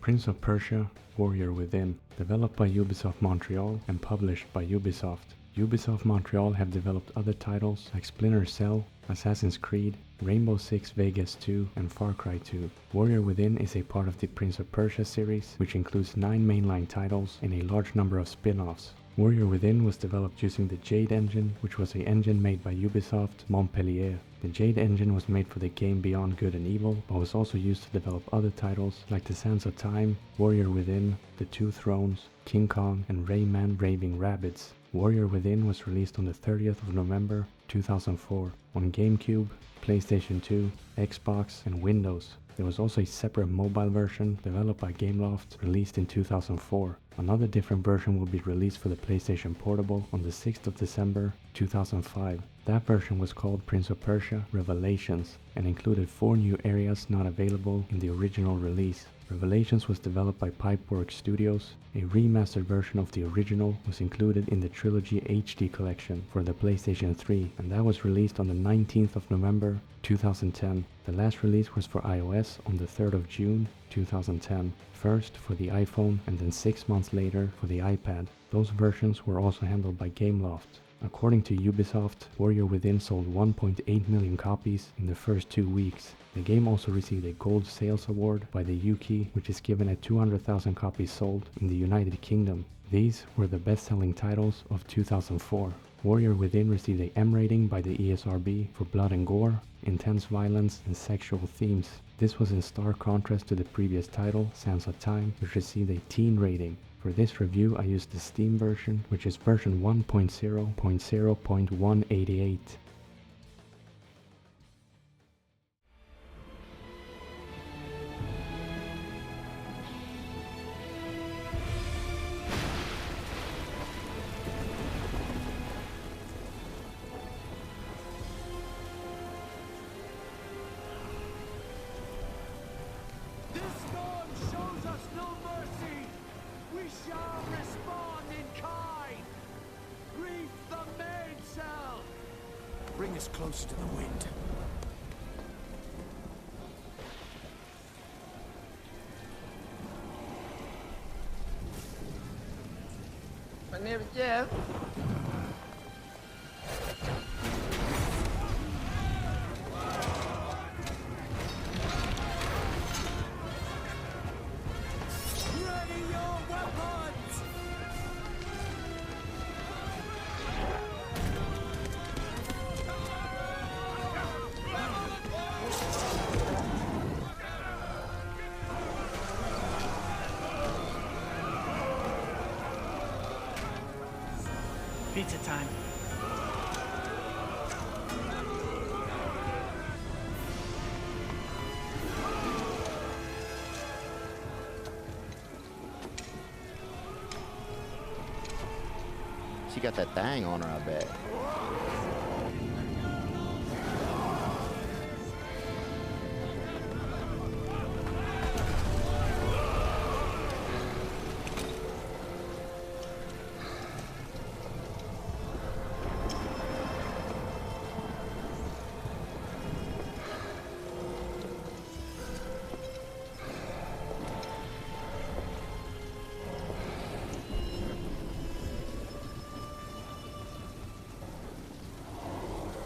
Prince of Persia, Warrior Within, developed by Ubisoft Montreal and published by Ubisoft. Ubisoft Montreal have developed other titles like Splinter Cell, Assassin's Creed, Rainbow Six Vegas 2, and Far Cry 2. Warrior Within is a part of the Prince of Persia series, which includes 9 mainline titles and a large number of spin-offs. Warrior Within was developed using the Jade engine, which was an engine made by Ubisoft Montpellier. The Jade engine was made for the game Beyond Good and Evil, but was also used to develop other titles like The Sands of Time, Warrior Within, The Two Thrones, King Kong, and Rayman Raving Rabbids. Warrior Within was released on the 30th of November 2004 on GameCube, PlayStation 2, Xbox, and Windows. There was also a separate mobile version developed by Gameloft released in 2004. Another different version will be released for the PlayStation Portable on the 6th of December 2005. That version was called Prince of Persia Revelations and included 4 new areas not available in the original release. Revelations was developed by Pipeworks Studios. A remastered version of the original was included in the Trilogy HD collection for the PlayStation 3, and that was released on the 19th of November 2010. The last release was for iOS on the 3rd of June 2010, first for the iPhone and then 6 months later for the iPad. Those versions were also handled by Gameloft. According to Ubisoft, Warrior Within sold 1.8 million copies in the first 2 weeks. The game also received a Gold Sales Award by the UK, which is given at 200,000 copies sold in the United Kingdom. These were the best-selling titles of 2004. Warrior Within received a M rating by the ESRB for blood and gore, intense violence, and sexual themes. This was in stark contrast to the previous title, Sands of Time, which received a teen rating. For this review, I used the Steam version, which is version 1.0.0.188. Bring us closer to the wind. My name is Jeff. Ready your weapons! Pizza time. She got that thing on her, I bet.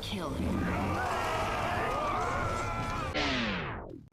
Kill him.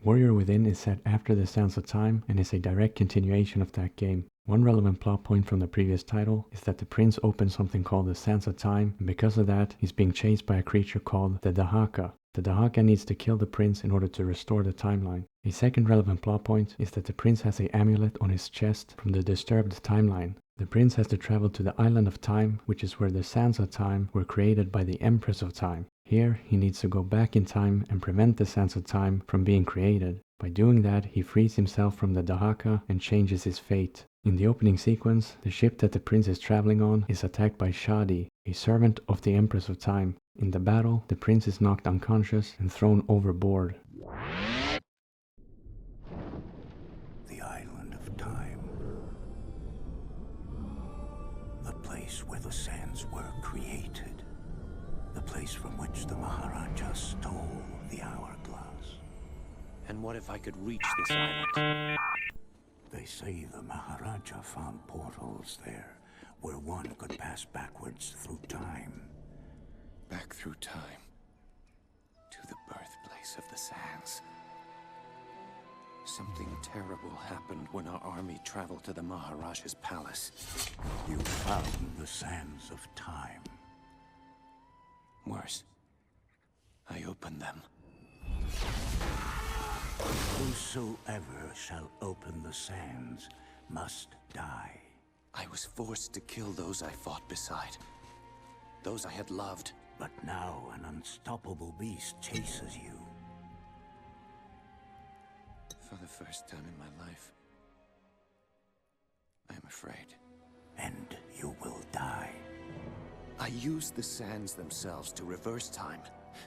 Warrior Within is set after the Sands of Time and is a direct continuation of that game. One relevant plot point from the previous title is that the prince opens something called the Sands of Time, and because of that, he's being chased by a creature called the Dahaka. The Dahaka needs to kill the prince in order to restore the timeline. A second relevant plot point is that the prince has an amulet on his chest from the disturbed timeline. The prince has to travel to the Island of Time, which is where the Sands of Time were created by the Empress of Time. Here, he needs to go back in time and prevent the Sands of Time from being created. By doing that, he frees himself from the Dahaka and changes his fate. In the opening sequence, the ship that the prince is traveling on is attacked by Shadi, a servant of the Empress of Time. In the battle, the prince is knocked unconscious and thrown overboard. The Island of Time. The place where the sands were created. The place from which the Maharaja stole the hourglass. And what if I could reach this island? The They say the Maharaja found portals there, where one could pass backwards through time. Back through time. To the birthplace of the Sands. Something terrible happened when our army traveled to the Maharaja's palace. You found the sands of time. Worse. I opened them. Whosoever shall open the sands must die. I was forced to kill those I fought beside. Those I had loved. But now an unstoppable beast chases you. For the first time in my life, I am afraid. And you will die. I used the sands themselves to reverse time,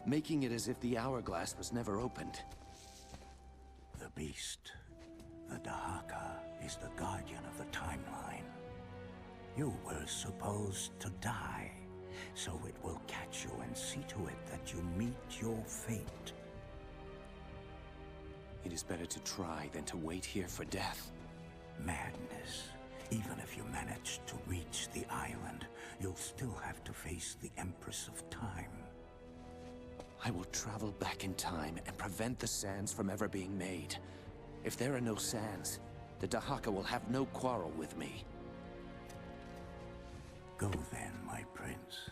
making it as if the hourglass was never opened. The beast, the Dahaka, is the guardian of the timeline. You were supposed to die, so it will catch you and see to it that you meet your fate. It is better to try than to wait here for death. Madness. Even if you manage to reach the island, you'll still have to face the Empress of Time. I will travel back in time and prevent the sands from ever being made. If there are no sands, the Dahaka will have no quarrel with me. Go then, my prince.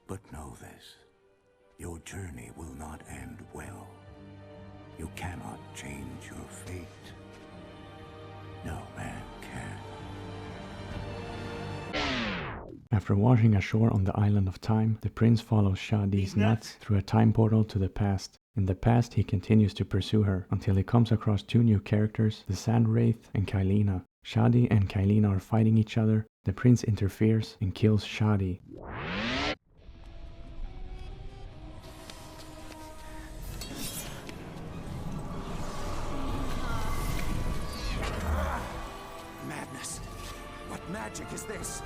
But know this. Your journey will not end well. You cannot change your fate. No man can. After washing ashore on the island of time, the prince follows Shadi's nuts through a time portal to the past. In the past, he continues to pursue her until he comes across two new characters, the Sand Wraith and Kylina. Shadi and Kylina are fighting each other. The prince interferes and kills Shadi. Madness! What magic is this?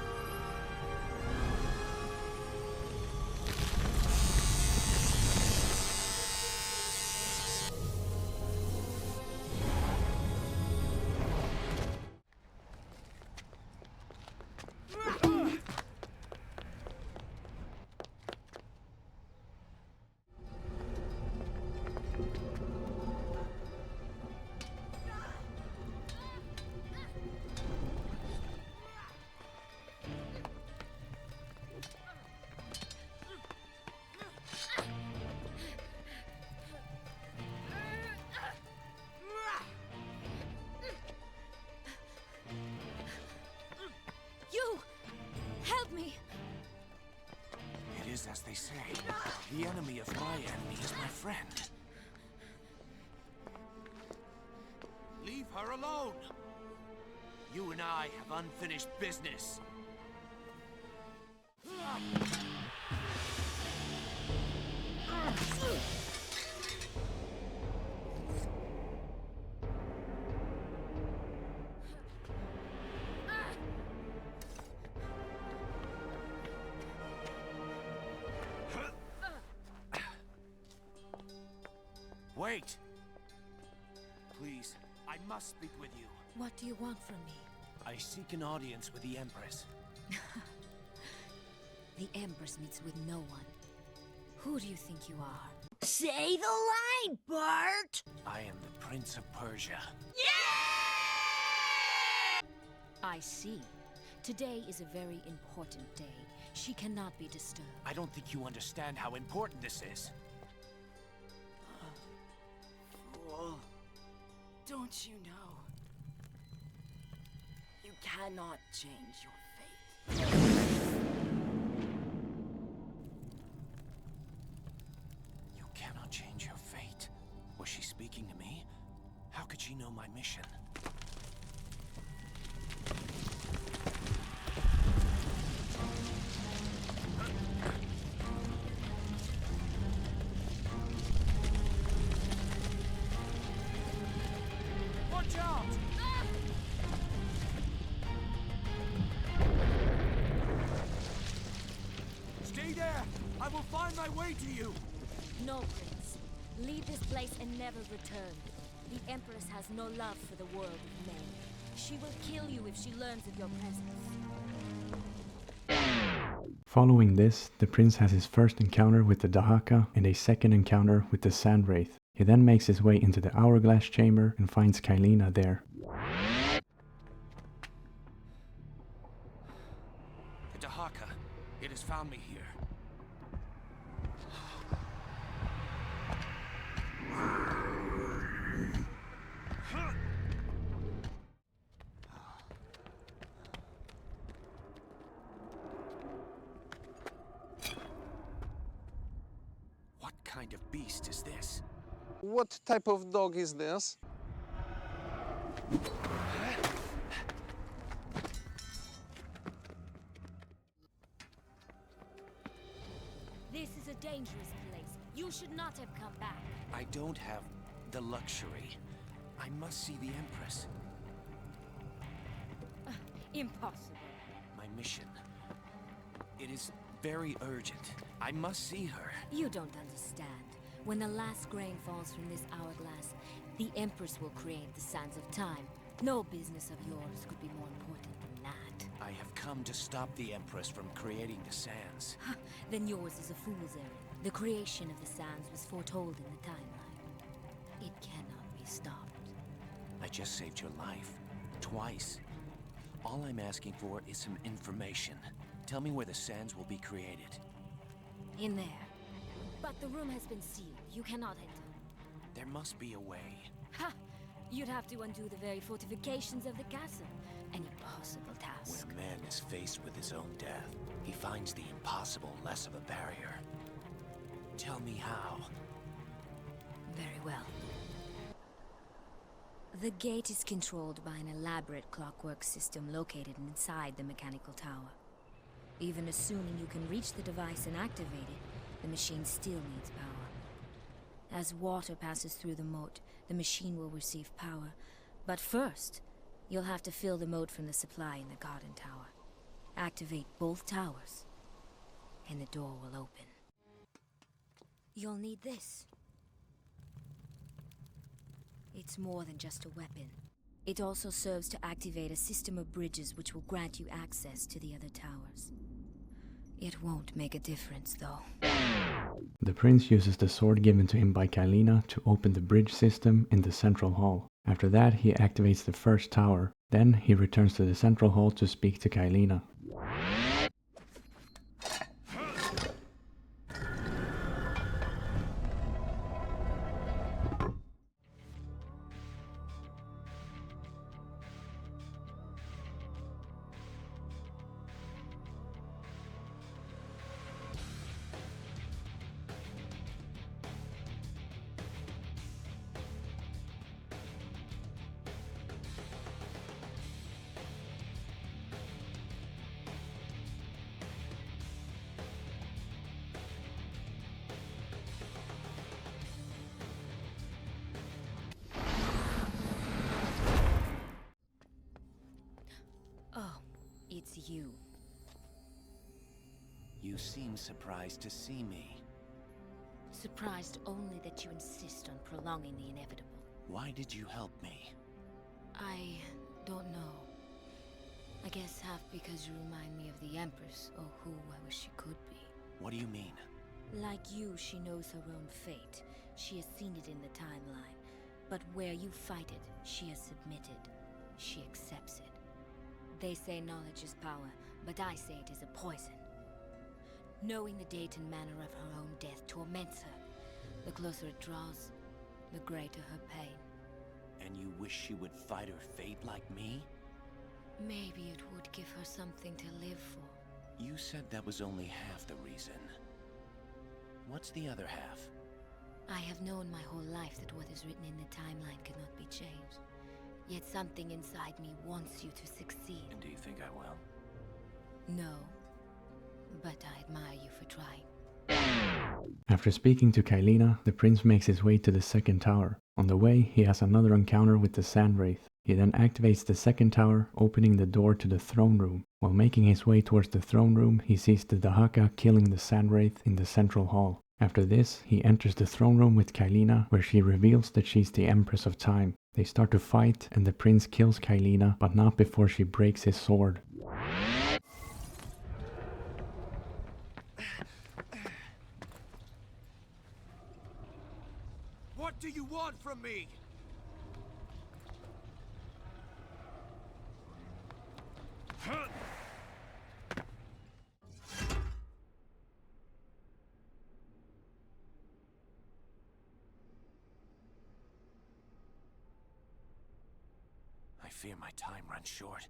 It is as they say. The enemy of my enemy is my friend. Leave her alone! You and I have unfinished business. Wait! Please, I must speak with you. What do you want from me? I seek an audience with the Empress. The Empress meets with no one. Who do you think you are? Say the line, Bart! I am the Prince of Persia. I see. Today is a very important day. She cannot be disturbed. I don't think you understand how important this is. Fool. Don't you know? You cannot change your fate. You cannot change your fate. Was she speaking to me? How could she know my mission? Watch out! Stay there! I will find my way to you! No, Prince. Leave this place and never return. The Empress has no love for the world of men. She will kill you if she learns of your presence. Following this, the prince has his first encounter with the Dahaka and a second encounter with the Sand Wraith. He then makes his way into the Hourglass Chamber and finds Kylina there. The Dahaka, it has found me here. What kind of beast is this? What type of dog is this? This is a dangerous place. You should not have come back. I don't have the luxury. I must see the Empress. Impossible. My mission. It is very urgent. I must see her. You don't understand. When the last grain falls from this hourglass, the Empress will create the sands of time. No business of yours could be more important than that. I have come to stop the Empress from creating the sands. Then yours is a fool's errand. The creation of the sands was foretold in the timeline. It cannot be stopped. I just saved your life. Twice. All I'm asking for is some information. Tell me where the sands will be created. In there. But the room has been sealed. You cannot enter. There must be a way. Ha! You'd have to undo the very fortifications of the castle. An impossible task. When a man is faced with his own death, he finds the impossible less of a barrier. Tell me how. Very well. The gate is controlled by an elaborate clockwork system located inside the mechanical tower. Even assuming you can reach the device and activate it, the machine still needs power. As water passes through the moat, the machine will receive power. But first, you'll have to fill the moat from the supply in the garden tower. Activate both towers, and the door will open. You'll need this. It's more than just a weapon. It also serves to activate a system of bridges which will grant you access to the other towers. It won't make a difference, though. The prince uses the sword given to him by Kylina to open the bridge system in the central hall. After that, he activates the first tower. Then he returns to the central hall to speak to Kylina. Oh, it's you. You seem surprised to see me. Surprised only that you insist on prolonging the inevitable. Why did you help me? I don't know. I guess half because you remind me of the Empress, or who I wish she could be. What do you mean? Like you, she knows her own fate. She has seen it in the timeline. But where you fight it, she has submitted. She accepts it. They say knowledge is power, but I say it is a poison. Knowing the date and manner of her own death torments her. The closer it draws, the greater her pain. And you wish she would fight her fate like me? Maybe it would give her something to live for. You said that was only half the reason. What's the other half? I have known my whole life that what is written in the timeline cannot be changed. Yet something inside me wants you to succeed. And do you think I will? No, but I admire you for trying. After speaking to Kylina, the prince makes his way to the second tower. On the way, he has another encounter with the Sand Wraith. He then activates the second tower, opening the door to the throne room. While making his way towards the throne room, he sees the Dahaka killing the Sand Wraith in the central hall. After this, he enters the throne room with Kylina, where she reveals that she's the Empress of Time. They start to fight, and the prince kills Kylina, but not before she breaks his sword. What do you want from me? I fear my time runs short.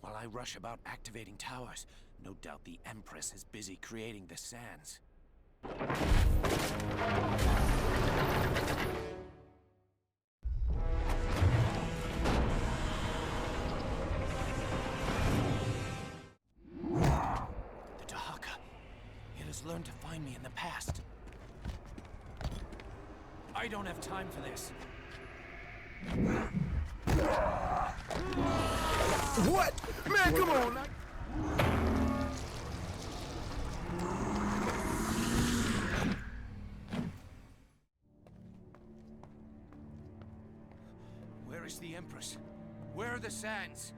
While I rush about activating towers, no doubt the Empress is busy creating the sands. The Dahaka. It has learned to find me in the past. I don't have time for this. What? Man, come on! Where is the Empress? Where are the sands?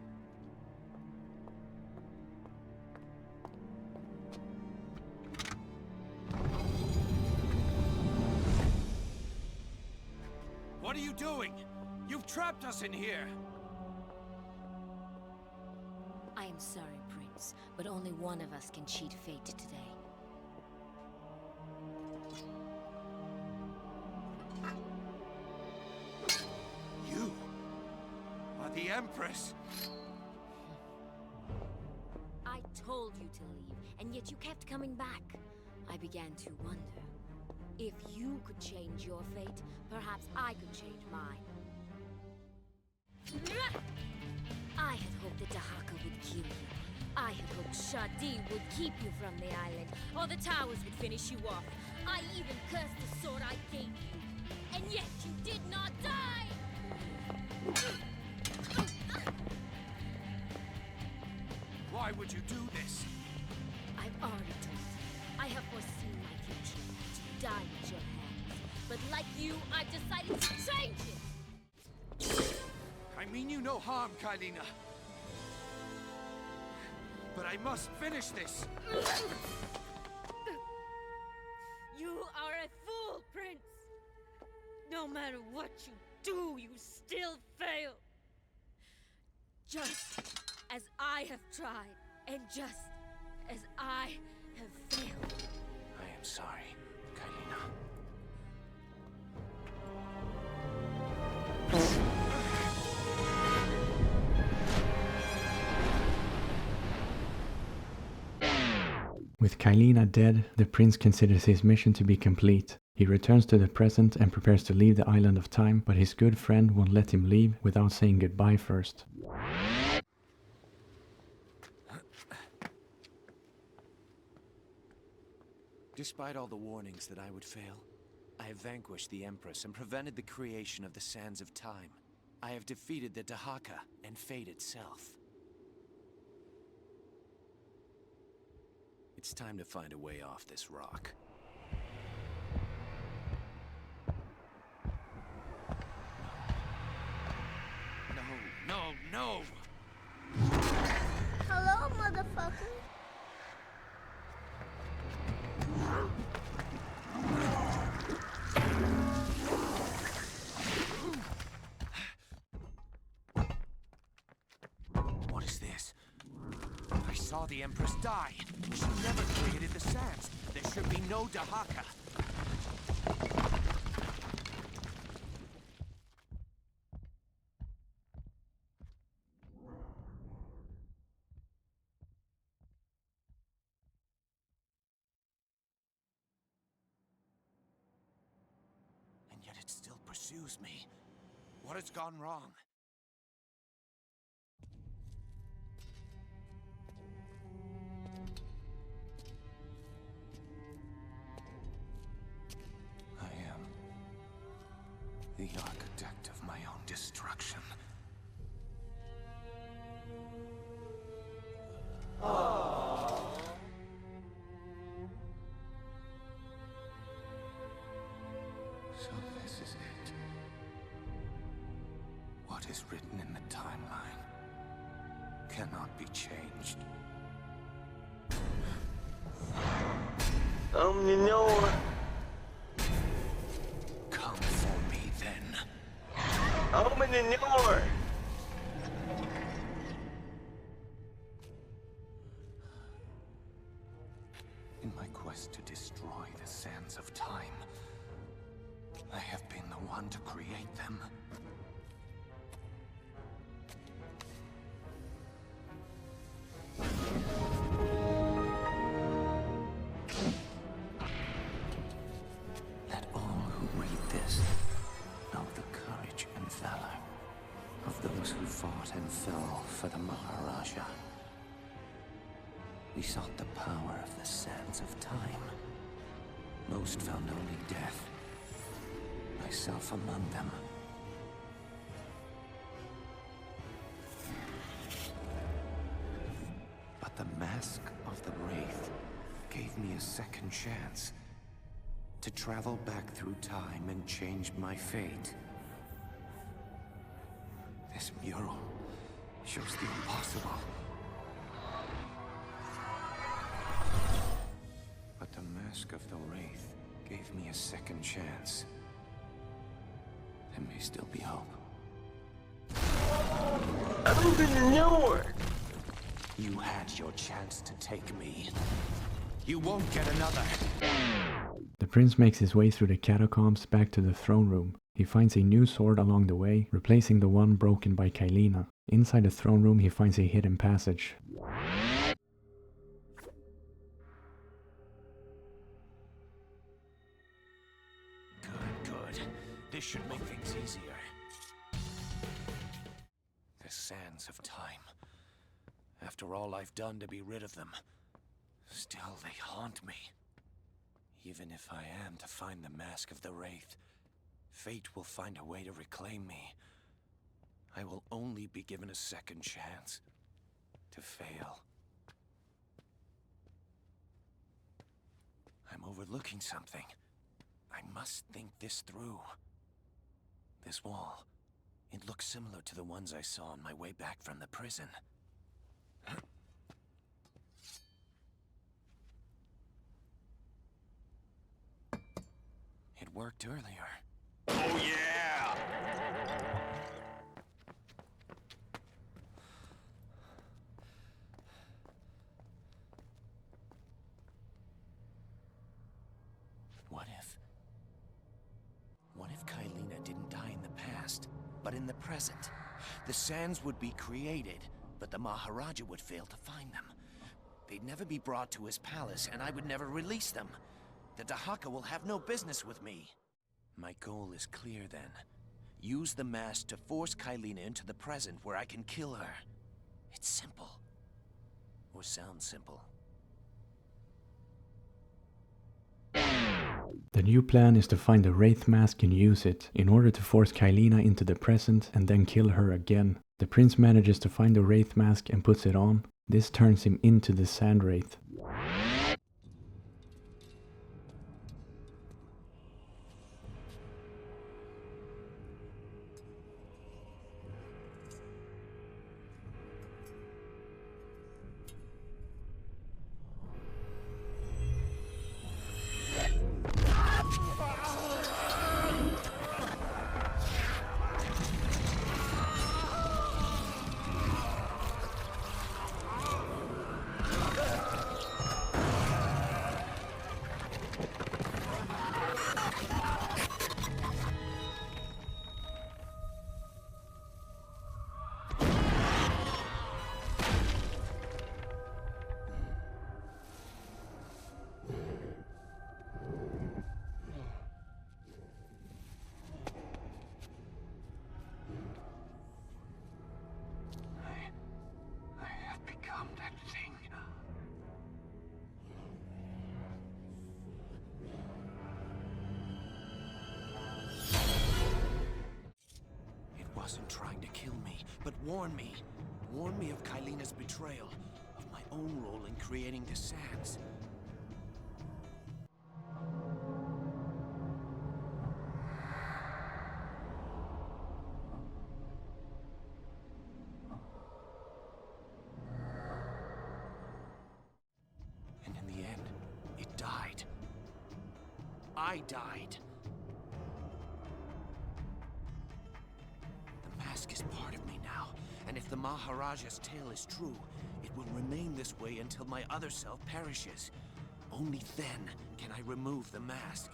What are you doing? You've trapped us in here! I am sorry, Prince, but only one of us can cheat fate today. You are the Empress! I told you to leave, and yet you kept coming back. I began to wonder. If you could change your fate, perhaps I could change mine. I had hoped the Dahaka would kill you. I had hoped Shadi would keep you from the island, or the towers would finish you off. I even cursed the sword I gave you. And yet you did not die! Why would you do this? I've already told you. I have foreseen my future to die at your hands. But like you, I've decided to change it! I mean you no harm, Kylina. But I must finish this! You are a fool, Prince! No matter what you do, you still fail! Just as I have tried, and just as I have failed. I am sorry, Kylina. With Kylina dead, the prince considers his mission to be complete. He returns to the present and prepares to leave the island of time, but his good friend won't let him leave without saying goodbye first. Despite all the warnings that I would fail, I have vanquished the Empress and prevented the creation of the Sands of Time. I have defeated the Dahaka and fate itself. It's time to find a way off this rock. No! Hello, motherfucker. What is this? I saw the Empress die. She never created the sands. There should be no Dahaka. And yet it still pursues me. What has gone wrong? I am the architect of my own destruction. is written in the timeline cannot be changed. Come for me then. In my quest to destroy the sands of time, I have been the one to create them. Let all who read this know the courage and valor of those who fought and fell for the Maharaja. We sought the power of the sands of time. Most found only death, myself among them. But the Mask of the Wraith gave me a second chance to travel back through time and change my fate. This mural shows the impossible. But the Mask of the Wraith gave me a second chance. There may still be hope. You had your chance to take me. You won't get another. The prince makes his way through the catacombs back to the throne room. He finds a new sword along the way, replacing the one broken by Kylina. Inside the throne room, he finds a hidden passage. Good. This should make things easier. The sands of time. After all I've done to be rid of them, still they haunt me. Even if I am to find the Mask of the Wraith, fate will find a way to reclaim me. I will only be given a second chance to fail. I'm overlooking something. I must think this through. This wall, it looks similar to the ones I saw on my way back from the prison. It worked earlier. Oh yeah! What if Kylina didn't die in the past, but in the present? The sands would be created, but the Maharaja would fail to find them. They'd never be brought to his palace, and I would never release them. The Dahaka will have no business with me. My goal is clear then. Use the mask to force Kylina into the present where I can kill her. It's simple. Or sounds simple. The new plan is to find the Wraith Mask and use it, in order to force Kylina into the present and then kill her again. The prince manages to find the Wraith Mask and puts it on. This turns him into the Sand Wraith. Wasn't trying to kill me, but warn me. Warn me of Kylina's betrayal, of my own role in creating the sands. I died. The mask is part of me now, and if the Maharaja's tale is true, it will remain this way until my other self perishes. Only then can I remove the mask.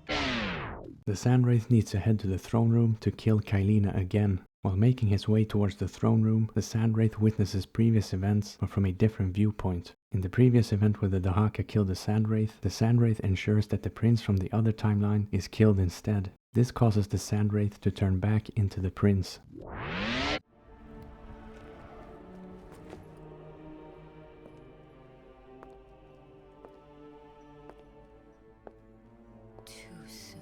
The Sandwraith needs to head to the throne room to kill Kylina again. While making his way towards the throne room, the Sandwraith witnesses previous events, but from a different viewpoint. In the previous event where the Dahaka killed the Sandwraith ensures that the prince from the other timeline is killed instead. This causes the Sandwraith to turn back into the prince. Too soon.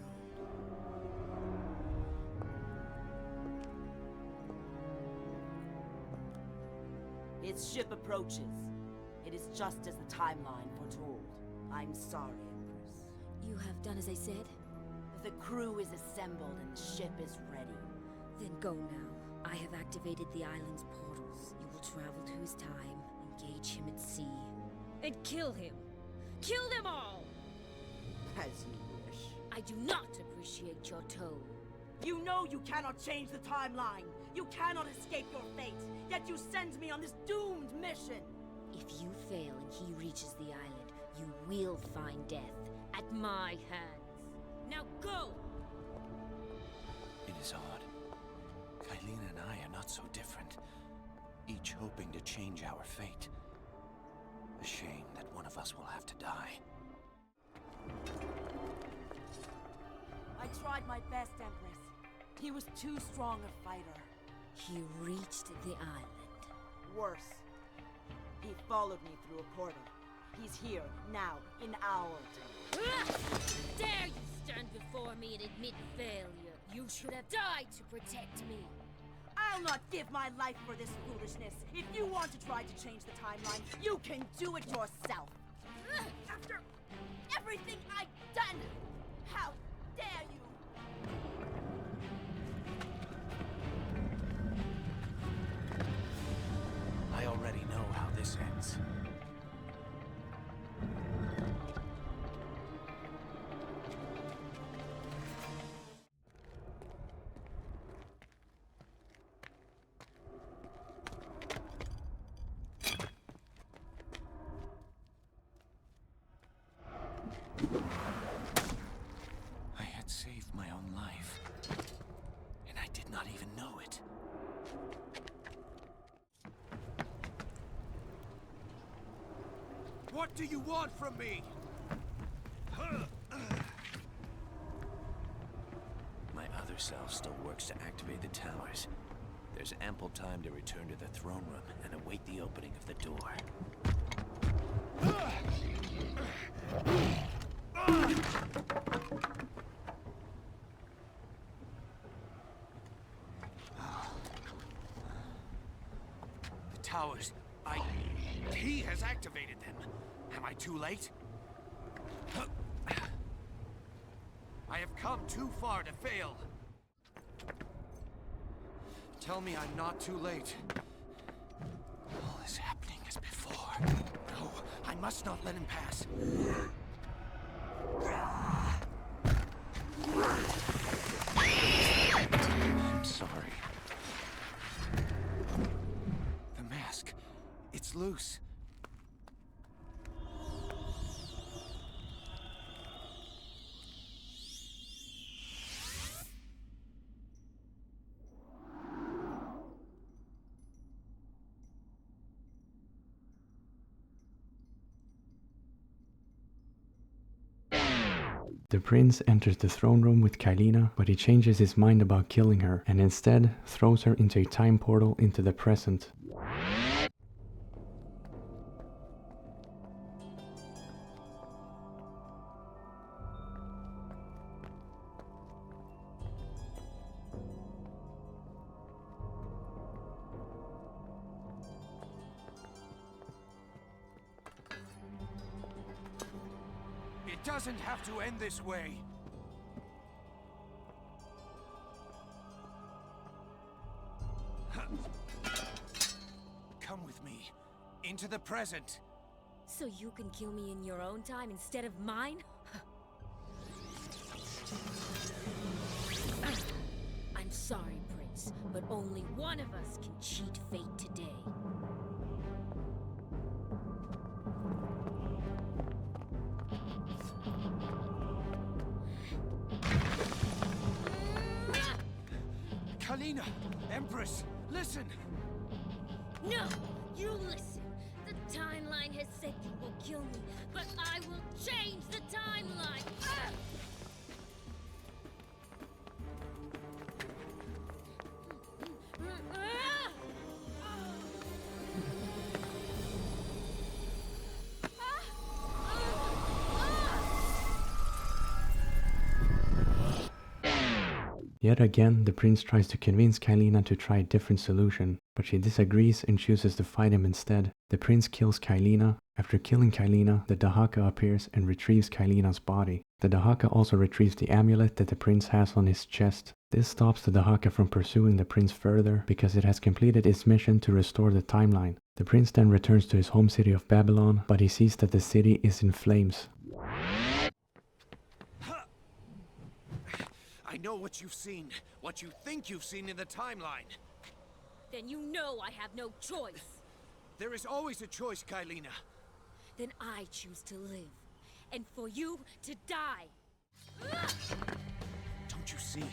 Its ship approaches. It is just as the timeline foretold. I'm sorry, Empress. You have done as I said? The crew is assembled and the ship is ready. Then go now. I have activated the island's portals. You will travel to his time, engage him at sea, and kill him. Kill them all! As you wish. I do not appreciate your tone. You know you cannot change the timeline. You cannot escape your fate. Yet you send me on this doomed mission. If you fail and he reaches the island, you will find death at my hands. Now go! It is odd. Kylina and I are not so different, each hoping to change our fate. A shame that one of us will have to die. I tried my best, Empress. He was too strong a fighter. He reached the island. Worse. He followed me through a portal. He's here, now, in our time. Dare you stand before me and admit failure? You should have died to protect me. I'll not give my life for this foolishness. If you want to try to change the timeline, you can do it yourself. After everything I've done, how dare you? I already know how this ends. I had saved my own life, and I did not even know it. What do you want from me? My other self still works to activate the towers. There's ample time to return to the throne room and await the opening of the door. The towers, he has activated them. Am I too late? I have come too far to fail. Tell me I'm not too late. All is happening as before. No, I must not let him pass. I'm sorry. The mask, it's loose. The prince enters the throne room with Kylina, but he changes his mind about killing her and instead throws her into a time portal into the present. It doesn't have to end this way. Come with me, into the present. So you can kill me in your own time instead of mine? sorry, Prince, but only one of us can cheat fate today. Kalina! Empress! Listen! No! You listen! The timeline has said you will kill me, but I will change the timeline! Ah! Yet again, the prince tries to convince Kylina to try a different solution, but she disagrees and chooses to fight him instead. The prince kills Kylina. After killing Kylina, the Dahaka appears and retrieves Kylina's body. The Dahaka also retrieves the amulet that the prince has on his chest. This stops the Dahaka from pursuing the prince further because it has completed its mission to restore the timeline. The prince then returns to his home city of Babylon, but he sees that the city is in flames. I know what you've seen, what you think you've seen in the timeline. Then you know I have no choice. There is always a choice, Kylina. Then I choose to live, and for you to die. Don't you see?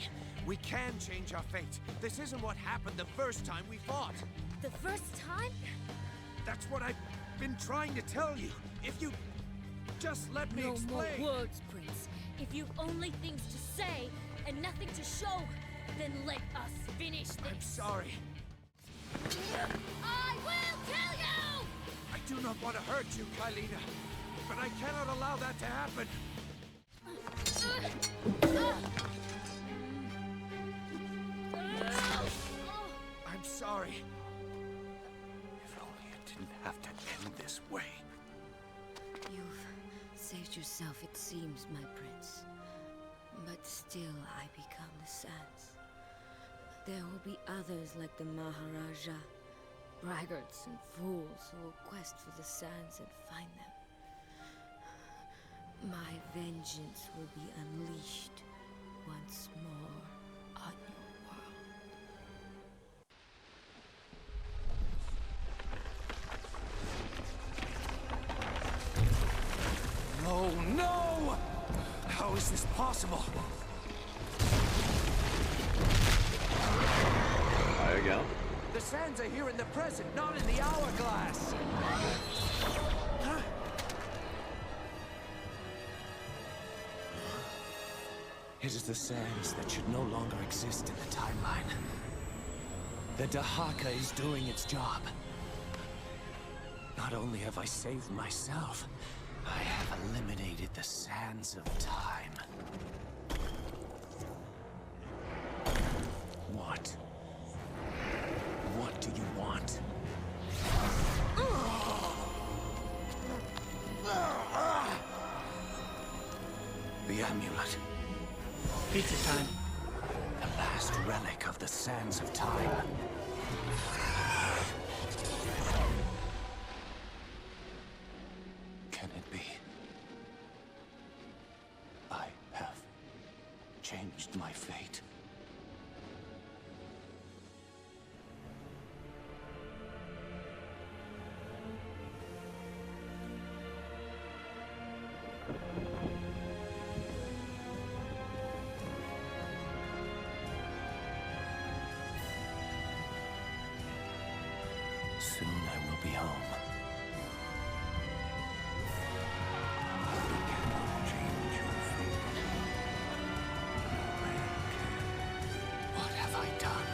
We can change our fate. This isn't what happened the first time we fought. The first time? That's what I've been trying to tell you. If you just let me explain. No more words, Prince. If you've only things to say and nothing to show, then let us finish this. I'm sorry. I will kill you! I do not want to hurt you, Kylina, but I cannot allow that to happen. I'm sorry. If only it didn't have to end this way. You've saved yourself, it seems, my prince. But still I become the sands. There will be others like the Maharaja, braggarts and fools who will quest for the sands and find them. My vengeance will be unleashed once more on your world. Oh no! How is this possible? There you go. The sands are here in the present, not in the hourglass. Huh? It is the sands that should no longer exist in the timeline. The Dahaka is doing its job. Not only have I saved myself, I have eliminated the sands of time. What? What do you want? The amulet. Pizza time. The last relic of the sands of time. Can it be? I have changed my fate. Soon I will be home. You cannot change your fate. No man can. What have I done?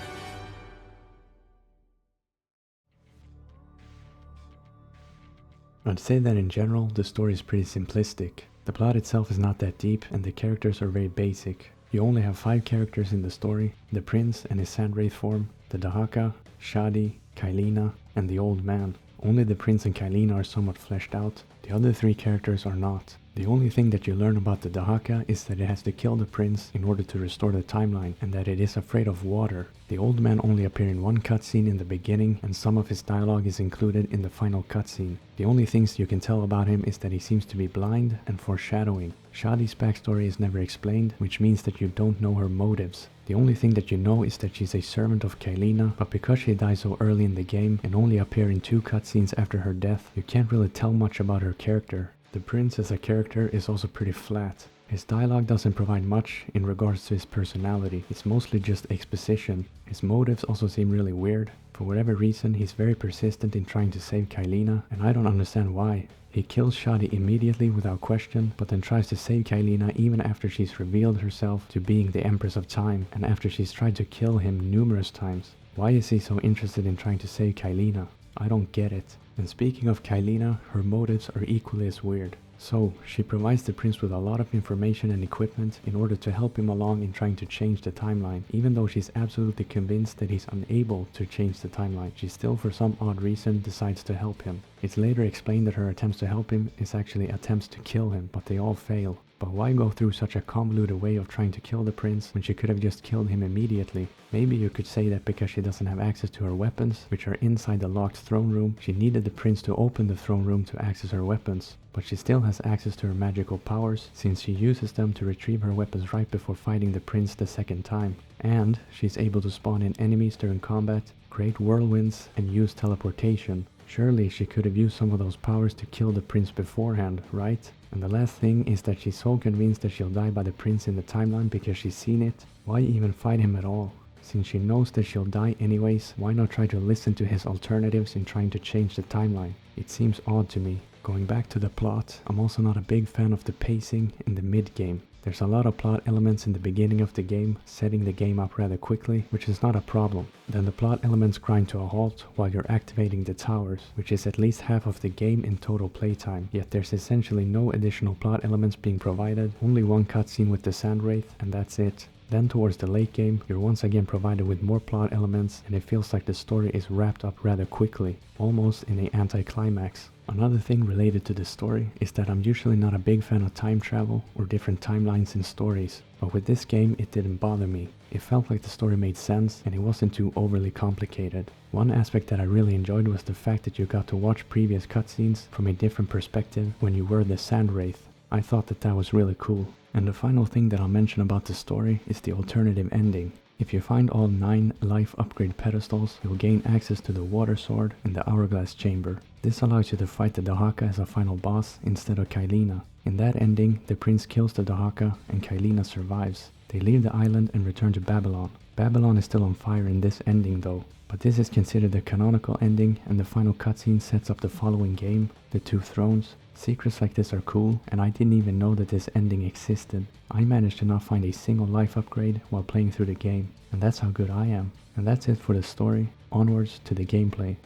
I'd say that in general, the story is pretty simplistic. The plot itself is not that deep, and the characters are very basic. You only have 5 characters in the story: the prince and his sand wraith form, the Dahaka, Shadi, Kylina, and the old man. Only the prince and Kylina are somewhat fleshed out. The other 3 characters are not. The only thing that you learn about the Dahaka is that it has to kill the prince in order to restore the timeline, and that it is afraid of water. The old man only appeared in one cutscene in the beginning, and some of his dialogue is included in the final cutscene. The only things you can tell about him is that he seems to be blind and foreshadowing. Shadi's backstory is never explained, which means that you don't know her motives. The only thing that you know is that she's a servant of Kailina, but because she died so early in the game and only appeared in 2 cutscenes after her death, you can't really tell much about her character. The prince as a character is also pretty flat. His dialogue doesn't provide much in regards to his personality, it's mostly just exposition. His motives also seem really weird. For whatever reason, he's very persistent in trying to save Kailina, and I don't understand why. He kills Shadi immediately without question, but then tries to save Kailina even after she's revealed herself to being the Empress of Time, and after she's tried to kill him numerous times. Why is he so interested in trying to save Kailina? I don't get it. And speaking of Kailina, her motives are equally as weird. So, she provides the prince with a lot of information and equipment in order to help him along in trying to change the timeline. Even though she's absolutely convinced that he's unable to change the timeline, she still for some odd reason decides to help him. It's later explained that her attempts to help him is actually attempts to kill him, but they all fail. But why go through such a convoluted way of trying to kill the prince when she could have just killed him immediately? Maybe you could say that because she doesn't have access to her weapons, which are inside the locked throne room, she needed the prince to open the throne room to access her weapons. But she still has access to her magical powers, since she uses them to retrieve her weapons right before fighting the prince the second time. And she's able to spawn in enemies during combat, create whirlwinds, and use teleportation. Surely she could have used some of those powers to kill the prince beforehand, right? And the last thing is that she's so convinced that she'll die by the prince in the timeline because she's seen it. Why even fight him at all? Since she knows that she'll die anyways, why not try to listen to his alternatives in trying to change the timeline? It seems odd to me. Going back to the plot, I'm also not a big fan of the pacing in the mid-game. There's a lot of plot elements in the beginning of the game, setting the game up rather quickly, which is not a problem. Then the plot elements grind to a halt while you're activating the towers, which is at least half of the game in total playtime. Yet there's essentially no additional plot elements being provided, only one cutscene with the Sand Wraith, and that's it. Then towards the late game, you're once again provided with more plot elements, and it feels like the story is wrapped up rather quickly, almost in an anticlimax. Another thing related to the story is that I'm usually not a big fan of time travel or different timelines in stories, but with this game it didn't bother me. It felt like the story made sense and it wasn't too overly complicated. One aspect that I really enjoyed was the fact that you got to watch previous cutscenes from a different perspective when you were the Sand Wraith. I thought that that was really cool. And the final thing that I'll mention about the story is the alternative ending. If you find all 9 life upgrade pedestals, you'll gain access to the water sword and the hourglass chamber. This allows you to fight the Dahaka as a final boss instead of Kailina. In that ending, the prince kills the Dahaka and Kailina survives. They leave the island and return to Babylon. Babylon is still on fire in this ending though, but this is considered the canonical ending, and the final cutscene sets up the following game, the 2 thrones. Secrets like this are cool, and I didn't even know that this ending existed. I managed to not find a single life upgrade while playing through the game, and that's how good I am. And that's it for the story. Onwards to the gameplay.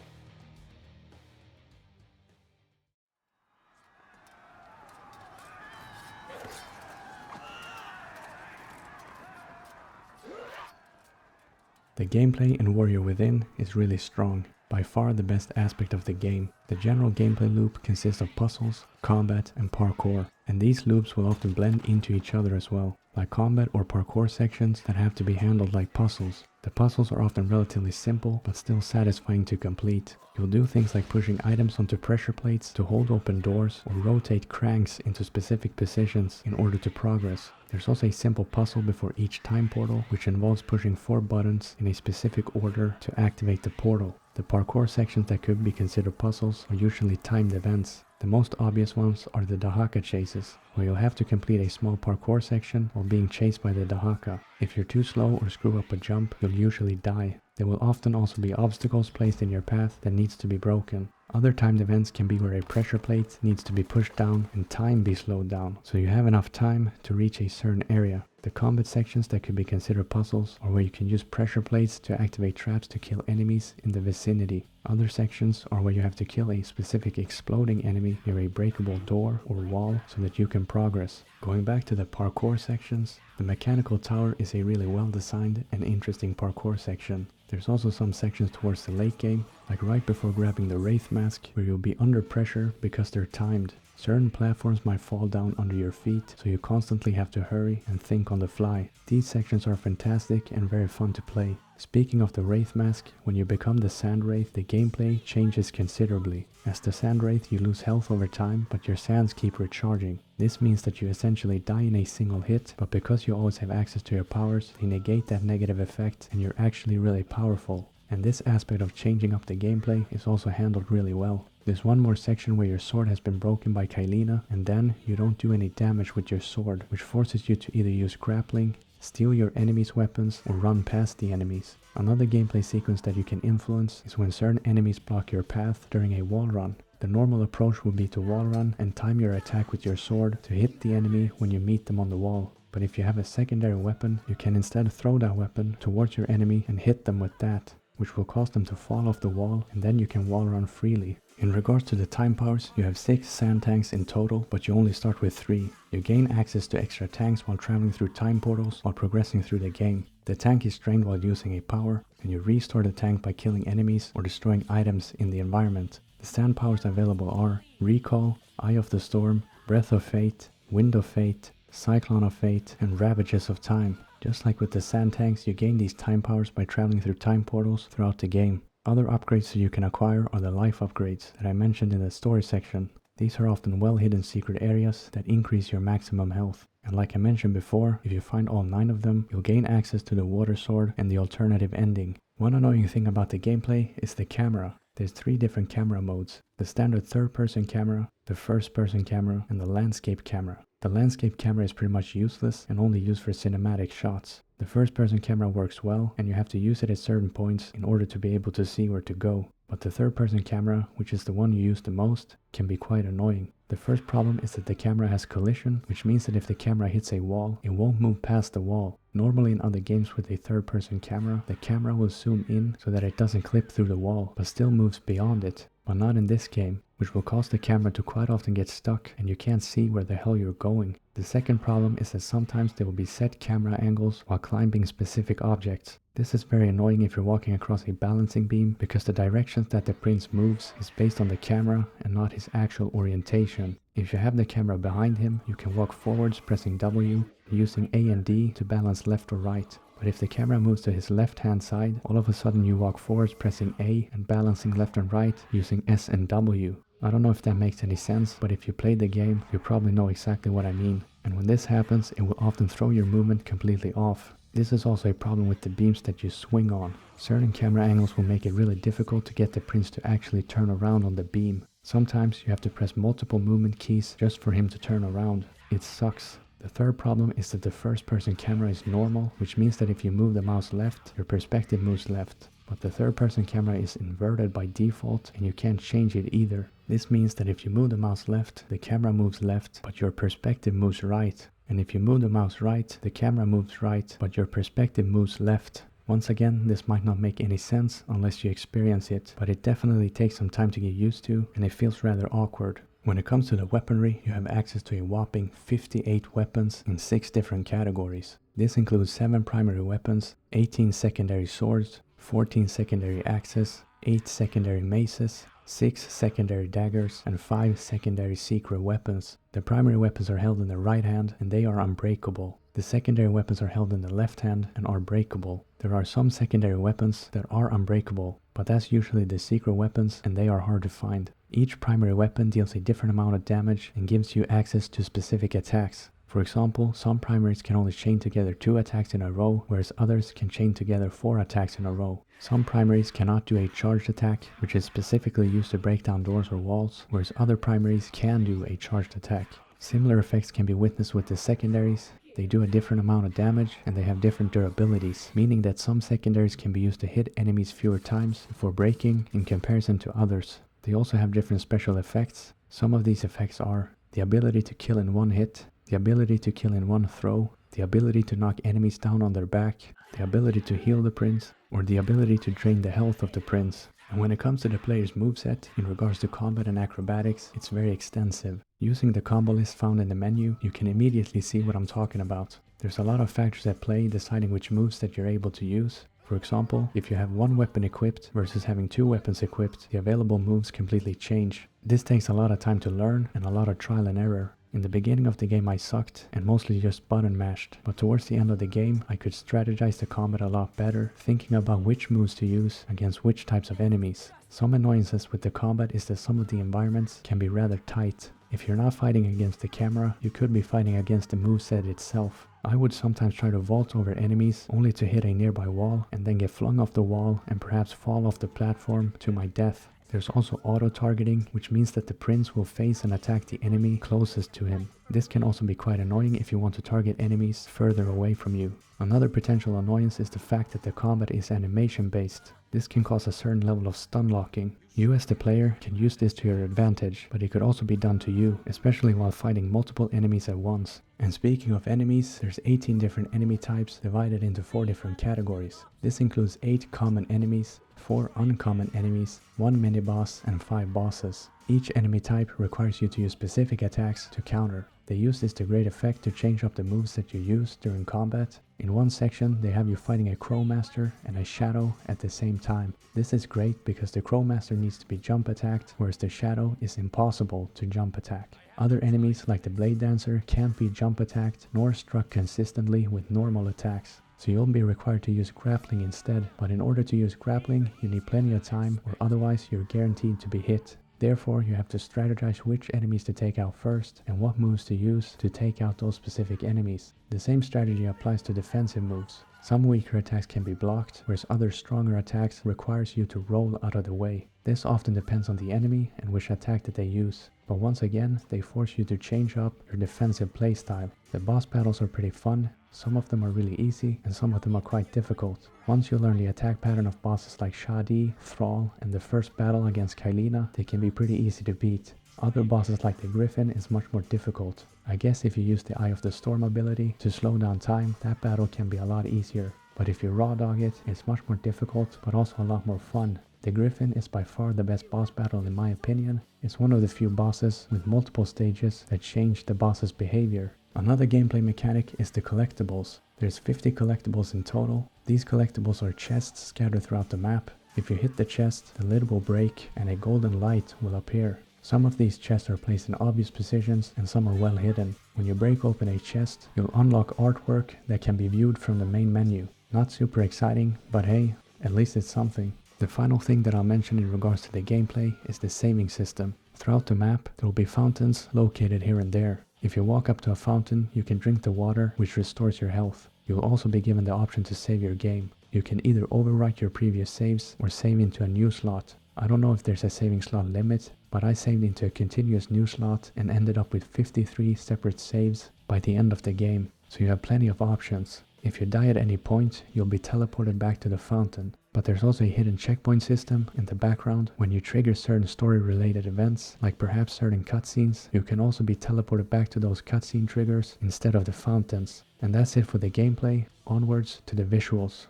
The gameplay in Warrior Within is really strong. By far the best aspect of the game. The general gameplay loop consists of puzzles, combat, and parkour, and these loops will often blend into each other as well, like combat or parkour sections that have to be handled like puzzles. The puzzles are often relatively simple, but still satisfying to complete. You'll do things like pushing items onto pressure plates to hold open doors, or rotate cranks into specific positions in order to progress. There's also a simple puzzle before each time portal, which involves pushing 4 buttons in a specific order to activate the portal. The parkour sections that could be considered puzzles are usually timed events. The most obvious ones are the Dahaka chases, where you'll have to complete a small parkour section while being chased by the Dahaka. If you're too slow or screw up a jump, you'll usually die. There will often also be obstacles placed in your path that needs to be broken. Other timed events can be where a pressure plate needs to be pushed down and time be slowed down, so you have enough time to reach a certain area. The combat sections that could be considered puzzles are where you can use pressure plates to activate traps to kill enemies in the vicinity. Other sections are where you have to kill a specific exploding enemy near a breakable door or wall so that you can progress. Going back to the parkour sections, the mechanical tower is a really well designed and interesting parkour section. There's also some sections towards the late game like right before grabbing the Wraith Mask, where you'll be under pressure because they're timed. Certain platforms might fall down under your feet, so you constantly have to hurry and think on the fly. These sections are fantastic and very fun to play. Speaking of the Wraith Mask, when you become the Sand Wraith, the gameplay changes considerably. As the Sand Wraith, you lose health over time, but your sands keep recharging. This means that you essentially die in a single hit, but because you always have access to your powers, they negate that negative effect and you're actually really powerful. And this aspect of changing up the gameplay is also handled really well. There's one more section where your sword has been broken by Kylina, and then you don't do any damage with your sword, which forces you to either use grappling, steal your enemies' weapons, or run past the enemies. Another gameplay sequence that you can influence is when certain enemies block your path during a wall run. The normal approach would be to wall run and time your attack with your sword to hit the enemy when you meet them on the wall. But if you have a secondary weapon, you can instead throw that weapon towards your enemy and hit them with that, which will cause them to fall off the wall, and then you can wall run freely. In regards to the time powers, you have 6 sand tanks in total, but you only start with 3. You gain access to extra tanks while traveling through time portals while progressing through the game. The tank is drained while using a power, and you restore the tank by killing enemies or destroying items in the environment. The sand powers available are Recall, Eye of the Storm, Breath of Fate, Wind of Fate, Cyclone of Fate, and Ravages of Time. Just like with the sand tanks, you gain these time powers by traveling through time portals throughout the game. Other upgrades that you can acquire are the life upgrades that I mentioned in the story section. These are often well hidden secret areas that increase your maximum health. And like I mentioned before, if you find all 9 of them, you'll gain access to the water sword and the alternative ending. One annoying thing about the gameplay is the camera. There's 3 different camera modes: the standard third-person camera, the first-person camera, and the landscape camera. The landscape camera is pretty much useless and only used for cinematic shots. The first-person camera works well, and you have to use it at certain points in order to be able to see where to go. But the third-person camera, which is the one you use the most, can be quite annoying. The first problem is that the camera has collision, which means that if the camera hits a wall, it won't move past the wall. Normally in other games with a third-person camera, the camera will zoom in so that it doesn't clip through the wall, but still moves beyond it. But not in this game, which will cause the camera to quite often get stuck and you can't see where the hell you're going. The second problem is that sometimes there will be set camera angles while climbing specific objects. This is very annoying if you're walking across a balancing beam, because the directions that the prince moves is based on the camera and not his actual orientation. If you have the camera behind him, you can walk forwards pressing W, using A and D to balance left or right. But if the camera moves to his left hand side, all of a sudden you walk forwards pressing A and balancing left and right using S and W. I don't know if that makes any sense, but if you played the game, you probably know exactly what I mean. And when this happens, it will often throw your movement completely off. This is also a problem with the beams that you swing on. Certain camera angles will make it really difficult to get the prince to actually turn around on the beam. Sometimes you have to press multiple movement keys just for him to turn around. It sucks. The third problem is that the first-person camera is normal, which means that if you move the mouse left, your perspective moves left. But the third-person camera is inverted by default and you can't change it either. This means that if you move the mouse left, the camera moves left, but your perspective moves right. And if you move the mouse right, the camera moves right, but your perspective moves left. Once again, this might not make any sense unless you experience it, but it definitely takes some time to get used to, and it feels rather awkward. When it comes to the weaponry, you have access to a whopping 58 weapons in 6 different categories. This includes 7 primary weapons, 18 secondary swords, 14 secondary axes, 8 secondary maces, 6 secondary daggers, and 5 secondary secret weapons. The primary weapons are held in the right hand and they are unbreakable. The secondary weapons are held in the left hand and are breakable. There are some secondary weapons that are unbreakable, but that's usually the secret weapons and they are hard to find. Each primary weapon deals a different amount of damage and gives you access to specific attacks. For example, some primaries can only chain together 2 attacks in a row, whereas others can chain together 4 attacks in a row. Some primaries cannot do a charged attack, which is specifically used to break down doors or walls, whereas other primaries can do a charged attack. Similar effects can be witnessed with the secondaries. They do a different amount of damage and they have different durabilities, meaning that some secondaries can be used to hit enemies fewer times before breaking in comparison to others. They also have different special effects. Some of these effects are the ability to kill in one hit, the ability to kill in one throw, the ability to knock enemies down on their back, the ability to heal the prince, or the ability to drain the health of the prince. And when it comes to the player's moveset, in regards to combat and acrobatics, it's very extensive. Using the combo list found in the menu, you can immediately see what I'm talking about. There's a lot of factors at play deciding which moves that you're able to use. For example, if you have one weapon equipped versus having two weapons equipped, the available moves completely change. This takes a lot of time to learn and a lot of trial and error. In the beginning of the game I sucked and mostly just button mashed, but towards the end of the game I could strategize the combat a lot better, thinking about which moves to use against which types of enemies. Some annoyances with the combat is that some of the environments can be rather tight. If you're not fighting against the camera, you could be fighting against the moveset itself. I would sometimes try to vault over enemies only to hit a nearby wall and then get flung off the wall and perhaps fall off the platform to my death. There's also auto-targeting, which means that the prince will face and attack the enemy closest to him. This can also be quite annoying if you want to target enemies further away from you. Another potential annoyance is the fact that the combat is animation based. This can cause a certain level of stun locking. You as the player can use this to your advantage, but it could also be done to you, especially while fighting multiple enemies at once. And speaking of enemies, there's 18 different enemy types divided into 4 different categories. This includes 8 common enemies, 4 uncommon enemies, 1 mini-boss and 5 bosses. Each enemy type requires you to use specific attacks to counter. They use this to great effect to change up the moves that you use during combat. In one section they have you fighting a Crowmaster and a Shadow at the same time. This is great because the Crowmaster needs to be jump attacked, whereas the Shadow is impossible to jump attack. Other enemies like the Blade Dancer can't be jump attacked nor struck consistently with normal attacks. So you'll be required to use grappling instead, but in order to use grappling you need plenty of time or otherwise you're guaranteed to be hit. Therefore you have to strategize which enemies to take out first and what moves to use to take out those specific enemies. The same strategy applies to defensive moves. Some weaker attacks can be blocked, whereas other stronger attacks requires you to roll out of the way. This often depends on the enemy and which attack that they use, but once again they force you to change up your defensive playstyle. The boss battles are pretty fun, some of them are really easy and some of them are quite difficult. Once you learn the attack pattern of bosses like Shadi, Thrall and the first battle against Kylina, they can be pretty easy to beat. Other bosses like the Griffin is much more difficult. I guess if you use the Eye of the Storm ability to slow down time, that battle can be a lot easier. But if you raw dog it, it's much more difficult but also a lot more fun. The Griffin is by far the best boss battle in my opinion. It's one of the few bosses with multiple stages that change the boss's behavior. Another gameplay mechanic is the collectibles. There's 50 collectibles in total. These collectibles are chests scattered throughout the map. If you hit the chest, the lid will break and a golden light will appear. Some of these chests are placed in obvious positions and some are well hidden. When you break open a chest, you'll unlock artwork that can be viewed from the main menu. Not super exciting, but hey, at least it's something. The final thing that I'll mention in regards to the gameplay is the saving system. Throughout the map, there will be fountains located here and there. If you walk up to a fountain, you can drink the water, which restores your health. You'll also be given the option to save your game. You can either overwrite your previous saves or save into a new slot. I don't know if there's a saving slot limit, but I saved into a continuous new slot and ended up with 53 separate saves by the end of the game. So you have plenty of options. If you die at any point, you'll be teleported back to the fountain. But there's also a hidden checkpoint system in the background. When you trigger certain story-related events, like perhaps certain cutscenes, you can also be teleported back to those cutscene triggers instead of the fountains. And that's it for the gameplay. Onwards to the visuals.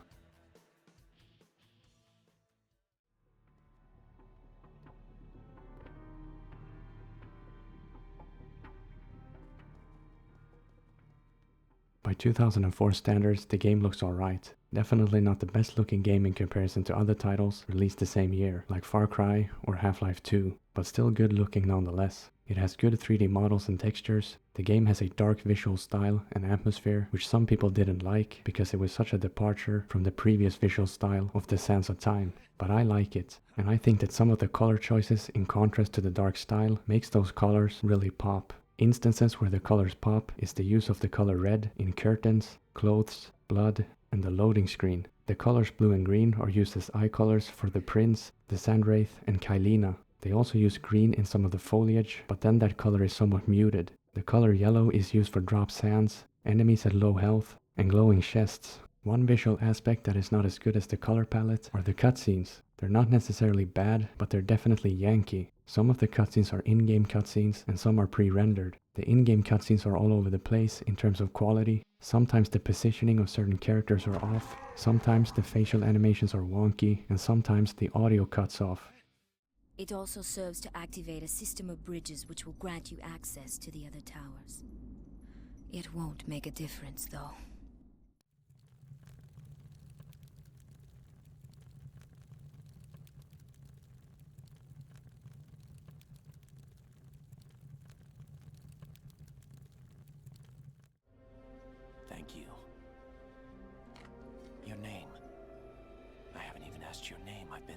By 2004 standards, the game looks alright. Definitely not the best looking game in comparison to other titles released the same year, like Far Cry or Half-Life 2, but still good looking nonetheless. It has good 3D models and textures. The game has a dark visual style and atmosphere, which some people didn't like because it was such a departure from the previous visual style of The Sands of Time. But I like it, and I think that some of the color choices in contrast to the dark style makes those colors really pop. Instances where the colors pop is the use of the color red in curtains, clothes, blood, and the loading screen. The colors blue and green are used as eye colors for the Prince, the Sandwraith, and Kylina. They also use green in some of the foliage, but then that color is somewhat muted. The color yellow is used for drop sands, enemies at low health, and glowing chests. One visual aspect that is not as good as the color palette are the cutscenes. They're not necessarily bad, but they're definitely Yankee. Some of the cutscenes are in-game cutscenes and some are pre-rendered. The in-game cutscenes are all over the place in terms of quality. Sometimes the positioning of certain characters are off, sometimes the facial animations are wonky, and sometimes the audio cuts off. It also serves to activate a system of bridges which will grant you access to the other towers. It won't make a difference, though.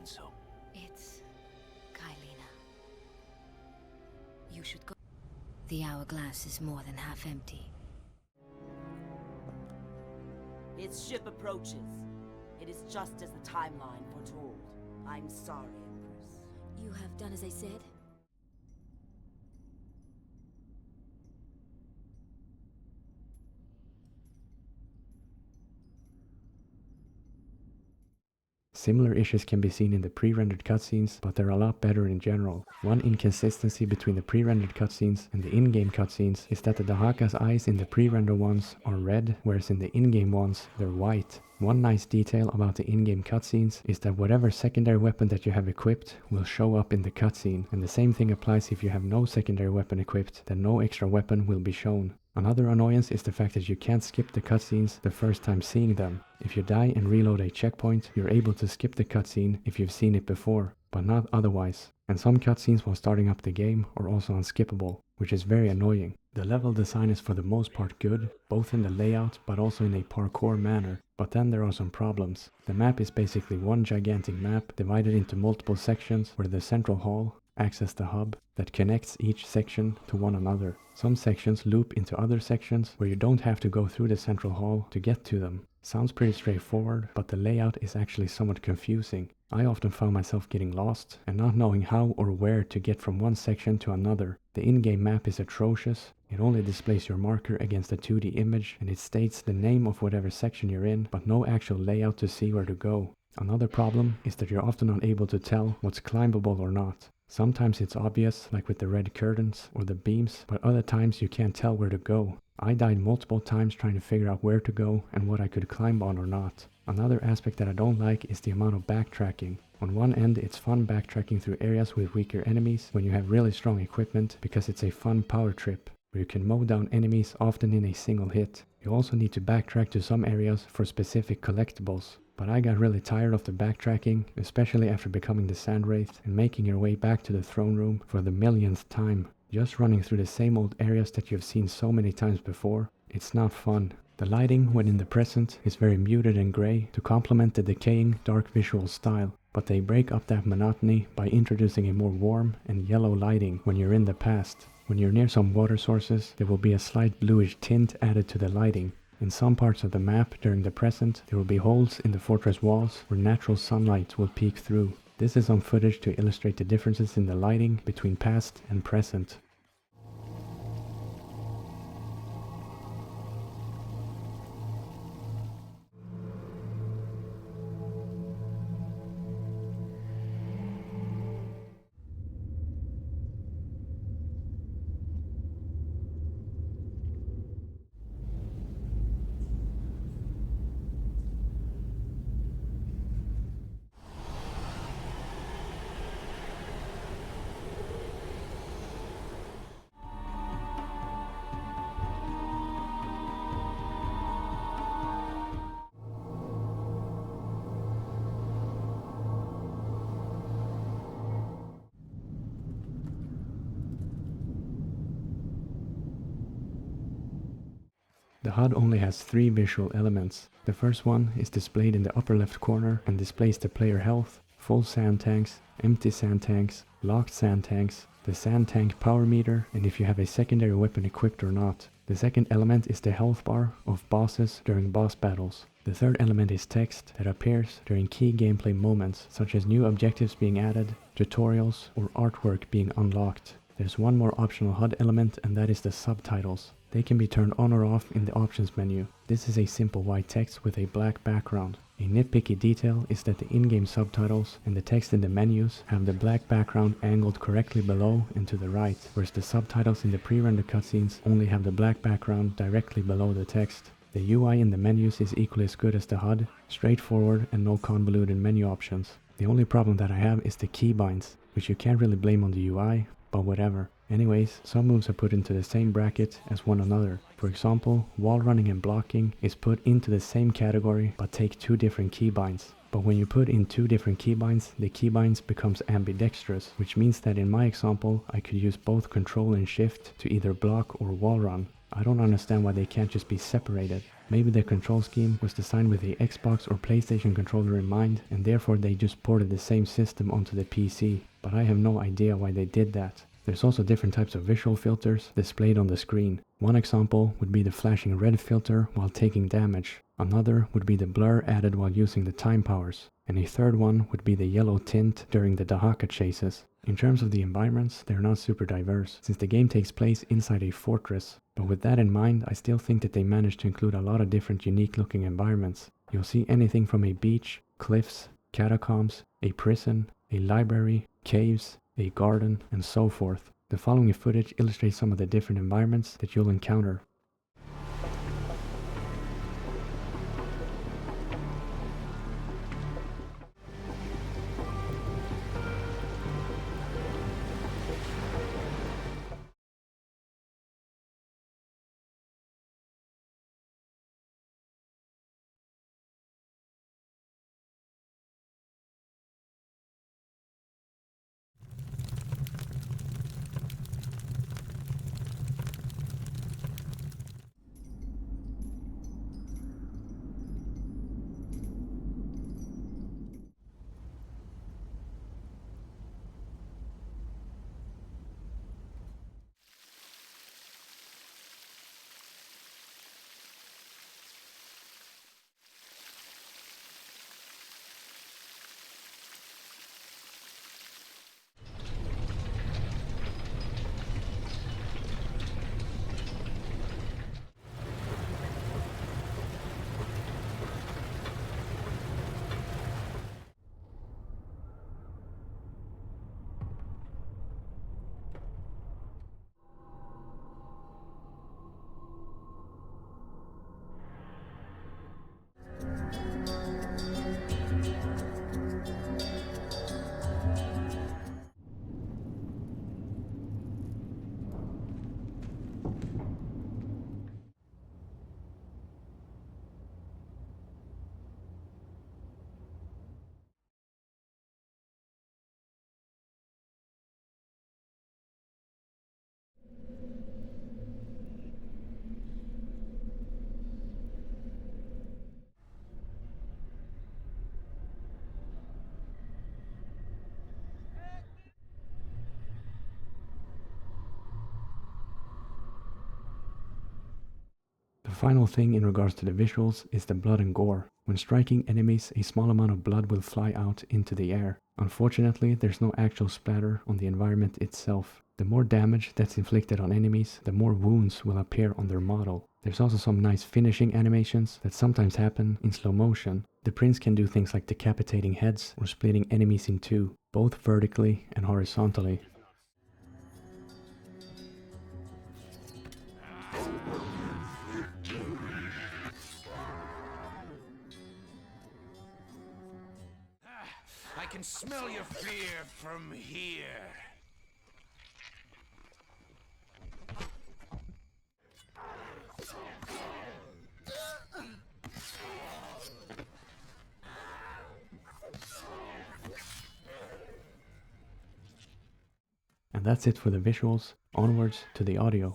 so? It's Kylina. You should go. The hourglass is more than half empty. Its ship approaches. It is just as the timeline foretold. I'm sorry, Empress. You have done as I said? Similar issues can be seen in the pre-rendered cutscenes, but they're a lot better in general. One inconsistency between the pre-rendered cutscenes and the in-game cutscenes is that the Dahaka's eyes in the pre-render ones are red, whereas in the in-game ones, they're white. One nice detail about the in-game cutscenes is that whatever secondary weapon that you have equipped will show up in the cutscene, and the same thing applies if you have no secondary weapon equipped, then no extra weapon will be shown. Another annoyance is the fact that you can't skip the cutscenes the first time seeing them. If you die and reload a checkpoint, you're able to skip the cutscene if you've seen it before, but not otherwise. And some cutscenes while starting up the game are also unskippable, which is very annoying. The level design is for the most part good, both in the layout but also in a parkour manner, but then there are some problems. The map is basically one gigantic map divided into multiple sections where the central hall acts as the hub that connects each section to one another. Some sections loop into other sections where you don't have to go through the central hall to get to them. Sounds pretty straightforward, but the layout is actually somewhat confusing. I often found myself getting lost and not knowing how or where to get from one section to another. The in-game map is atrocious. It only displays your marker against a 2D image and it states the name of whatever section you're in, but no actual layout to see where to go. Another problem is that you're often unable to tell what's climbable or not. Sometimes it's obvious, like with the red curtains or the beams, but other times you can't tell where to go. I died multiple times trying to figure out where to go and what I could climb on or not. Another aspect that I don't like is the amount of backtracking. On one end, it's fun backtracking through areas with weaker enemies when you have really strong equipment because it's a fun power trip, where you can mow down enemies often in a single hit. You also need to backtrack to some areas for specific collectibles. But I got really tired of the backtracking, especially after becoming the Sand Wraith and making your way back to the throne room for the millionth time. Just running through the same old areas that you've seen so many times before, it's not fun. The lighting when in the present is very muted and grey to complement the decaying dark visual style, but they break up that monotony by introducing a more warm and yellow lighting when you're in the past. When you're near some water sources, there will be a slight bluish tint added to the lighting. In some parts of the map during the present, there will be holes in the fortress walls where natural sunlight will peek through. This is on footage to illustrate the differences in the lighting between past and present. The HUD only has 3 visual elements. The first one is displayed in the upper left corner and displays the player health, full sand tanks, empty sand tanks, locked sand tanks, the sand tank power meter, and if you have a secondary weapon equipped or not. The second element is the health bar of bosses during boss battles. The third element is text that appears during key gameplay moments, such as new objectives being added, tutorials, or artwork being unlocked. There's one more optional HUD element, and that is the subtitles. They can be turned on or off in the options menu. This is a simple white text with a black background. A nitpicky detail is that the in-game subtitles and the text in the menus have the black background angled correctly below and to the right, whereas the subtitles in the pre-rendered cutscenes only have the black background directly below the text. The UI in the menus is equally as good as the HUD, straightforward and no convoluted menu options. The only problem that I have is the keybinds, which you can't really blame on the UI, but whatever. Anyways, some moves are put into the same bracket as one another. For example, wall running and blocking is put into the same category but take 2 different keybinds. But when you put in 2 different keybinds, the keybinds becomes ambidextrous, which means that in my example, I could use both control and shift to either block or wall run. I don't understand why they can't just be separated. Maybe the control scheme was designed with the Xbox or PlayStation controller in mind, and therefore they just ported the same system onto the PC, but I have no idea why they did that. There's also different types of visual filters displayed on the screen. One example would be the flashing red filter while taking damage. Another would be the blur added while using the time powers. And a third one would be the yellow tint during the Dahaka chases. In terms of the environments, they're not super diverse, since the game takes place inside a fortress. But with that in mind, I still think that they managed to include a lot of different unique looking environments. You'll see anything from a beach, cliffs, catacombs, a prison, a library, caves, a garden, and so forth. The following footage illustrates some of the different environments that you'll encounter. The final thing in regards to the visuals is the blood and gore. When striking enemies, a small amount of blood will fly out into the air. Unfortunately, there's no actual splatter on the environment itself. The more damage that's inflicted on enemies, the more wounds will appear on their model. There's also some nice finishing animations that sometimes happen in slow motion. The prince can do things like decapitating heads or splitting enemies in two, both vertically and horizontally. I can smell your fear from here. And that's it for the visuals. Onwards to the audio.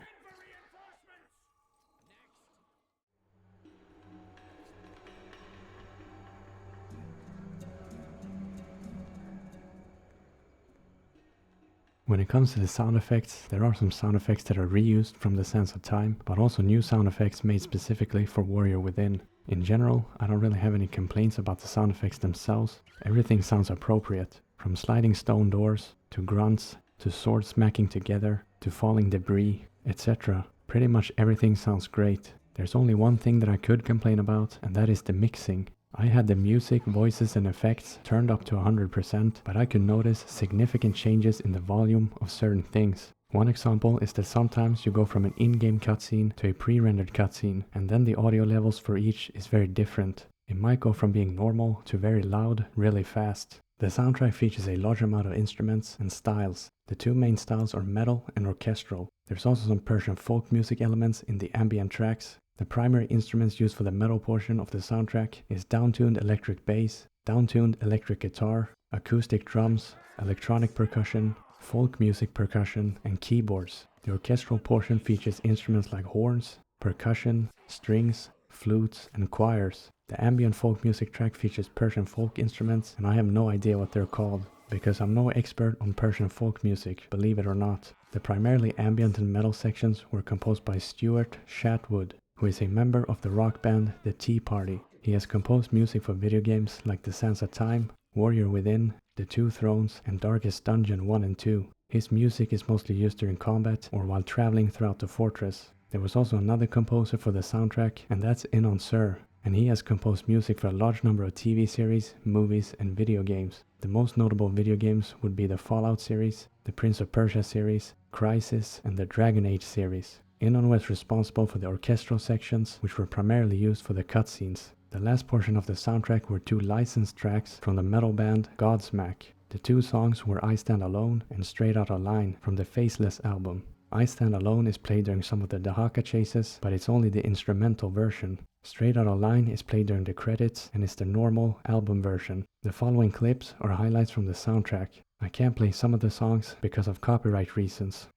When it comes to the sound effects, there are some sound effects that are reused from the Sands of Time, but also new sound effects made specifically for Warrior Within. In general, I don't really have any complaints about the sound effects themselves. Everything sounds appropriate, from sliding stone doors, to grunts, to swords smacking together, to falling debris, etc. Pretty much everything sounds great. There's only one thing that I could complain about, and that is the mixing. I had the music, voices and effects turned up to 100%, but I could notice significant changes in the volume of certain things. One example is that sometimes you go from an in-game cutscene to a pre-rendered cutscene, and then the audio levels for each is very different. It might go from being normal to very loud really fast. The soundtrack features a large amount of instruments and styles. The two main styles are metal and orchestral. There's also some Persian folk music elements in the ambient tracks. The primary instruments used for the metal portion of the soundtrack is downtuned electric bass, downtuned electric guitar, acoustic drums, electronic percussion, folk music percussion, and keyboards. The orchestral portion features instruments like horns, percussion, strings, flutes, and choirs. The ambient folk music track features Persian folk instruments, and I have no idea what they're called, because I'm no expert on Persian folk music, believe it or not. The primarily ambient and metal sections were composed by Stuart Chatwood, who is a member of the rock band The Tea Party. He has composed music for video games like The Sands of Time, Warrior Within, The Two Thrones, and Darkest Dungeon 1 and 2. His music is mostly used during combat or while traveling throughout the fortress. There was also another composer for the soundtrack, and that's Inon Sur, and he has composed music for a large number of TV series, movies, and video games. The most notable video games would be the Fallout series, the Prince of Persia series, Crysis, and the Dragon Age series. Inon was responsible for the orchestral sections, which were primarily used for the cutscenes. The last portion of the soundtrack were 2 licensed tracks from the metal band Godsmack. The 2 songs were I Stand Alone and Straight Outta Line from the Faceless album. I Stand Alone is played during some of the Dahaka chases, but it's only the instrumental version. Straight Outta Line is played during the credits and is the normal album version. The following clips are highlights from the soundtrack. I can't play some of the songs because of copyright reasons.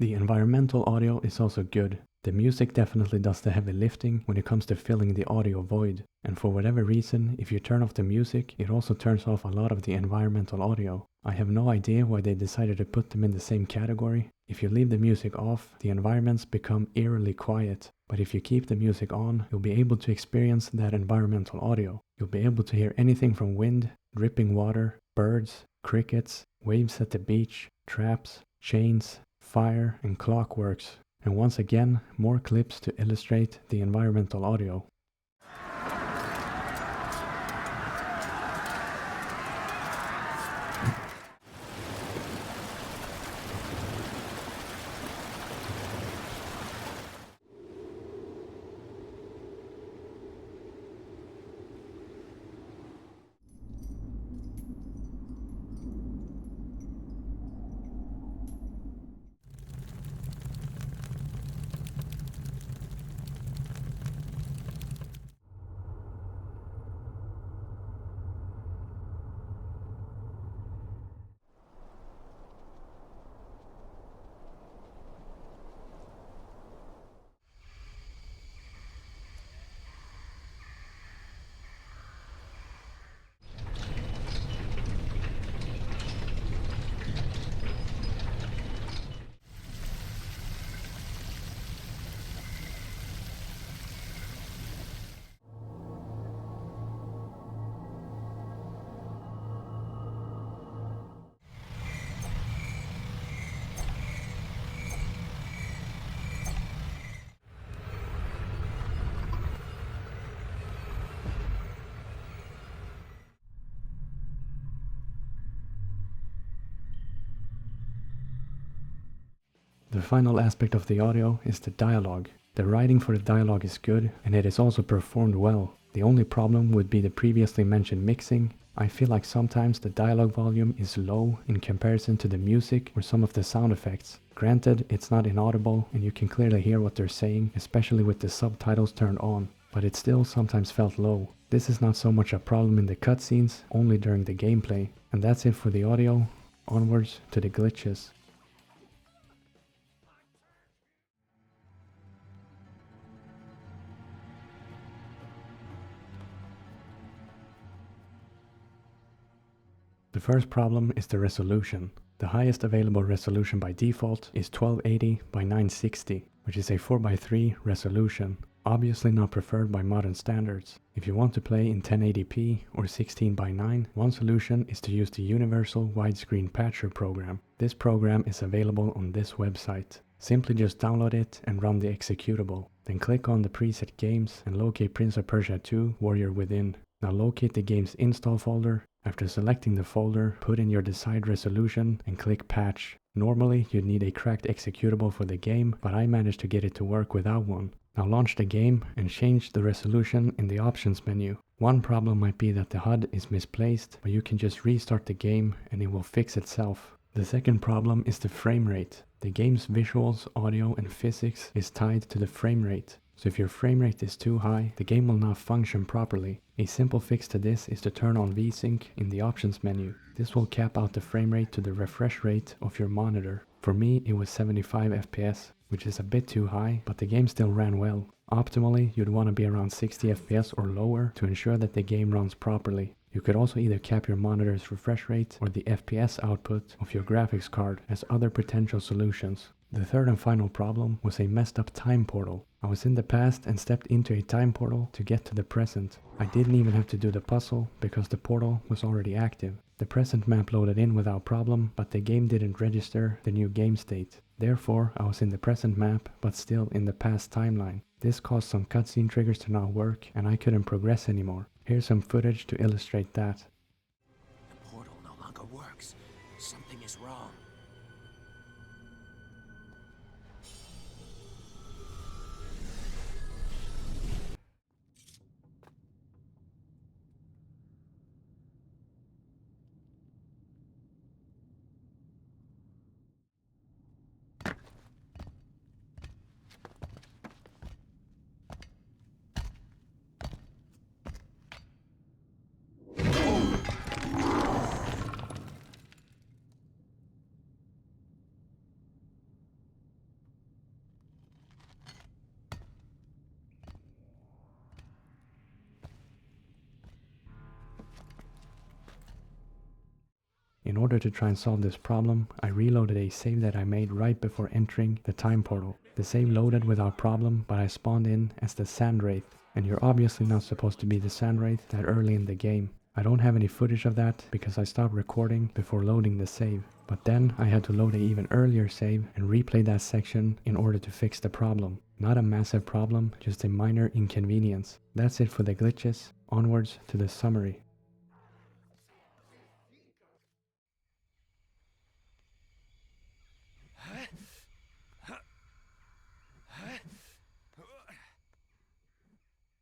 The environmental audio is also good. The music definitely does the heavy lifting when it comes to filling the audio void, and for whatever reason, if you turn off the music, it also turns off a lot of the environmental audio. I have no idea why they decided to put them in the same category. If you leave the music off, the environments become eerily quiet, but if you keep the music on, you'll be able to experience that environmental audio. You'll be able to hear anything from wind, dripping water, birds, crickets, waves at the beach, traps, chains, fire, and clockworks. And once again, more clips to illustrate the environmental audio. The final aspect of the audio is the dialogue. The writing for the dialogue is good, and it is also performed well. The only problem would be the previously mentioned mixing. I feel like sometimes the dialogue volume is low in comparison to the music or some of the sound effects. Granted, it's not inaudible and you can clearly hear what they're saying, especially with the subtitles turned on, but it still sometimes felt low. This is not so much a problem in the cutscenes, only during the gameplay. And that's it for the audio. Onwards to the glitches. The first problem is the resolution. The highest available resolution by default is 1280 by 960, which is a 4:3 resolution, obviously not preferred by modern standards. If you want to play in 1080p or 16:9, one solution is to use the Universal Widescreen Patcher program. This program is available on this website. Simply just download it and run the executable. Then click on the preset games and locate Prince of Persia 2 Warrior Within. Now locate the game's install folder. After selecting the folder, put in your desired resolution and click patch. Normally you'd need a cracked executable for the game, but I managed to get it to work without one. Now launch the game and change the resolution in the options menu. One problem might be that the HUD is misplaced, but you can just restart the game and it will fix itself. The second problem is the frame rate. The game's visuals, audio and physics is tied to the frame rate. So if your frame rate is too high, the game will not function properly. A simple fix to this is to turn on VSync in the options menu. This will cap out the frame rate to the refresh rate of your monitor. For me, it was 75 FPS, which is a bit too high, but the game still ran well. Optimally, you'd want to be around 60 FPS or lower to ensure that the game runs properly. You could also either cap your monitor's refresh rate or the FPS output of your graphics card as other potential solutions. The third and final problem was a messed up time portal. I was in the past and stepped into a time portal to get to the present. I didn't even have to do the puzzle because the portal was already active. The present map loaded in without problem, but the game didn't register the new game state. Therefore, I was in the present map, but still in the past timeline. This caused some cutscene triggers to not work, and I couldn't progress anymore. Here's some footage to illustrate that. The portal no longer works. Something is wrong. In order to try and solve this problem, I reloaded a save that I made right before entering the time portal. The save loaded without problem, but I spawned in as the Sand Wraith, and you're obviously not supposed to be the Sand Wraith that early in the game. I don't have any footage of that because I stopped recording before loading the save. But then I had to load an even earlier save and replay that section in order to fix the problem. Not a massive problem, just a minor inconvenience. That's it for the glitches. Onwards to the summary.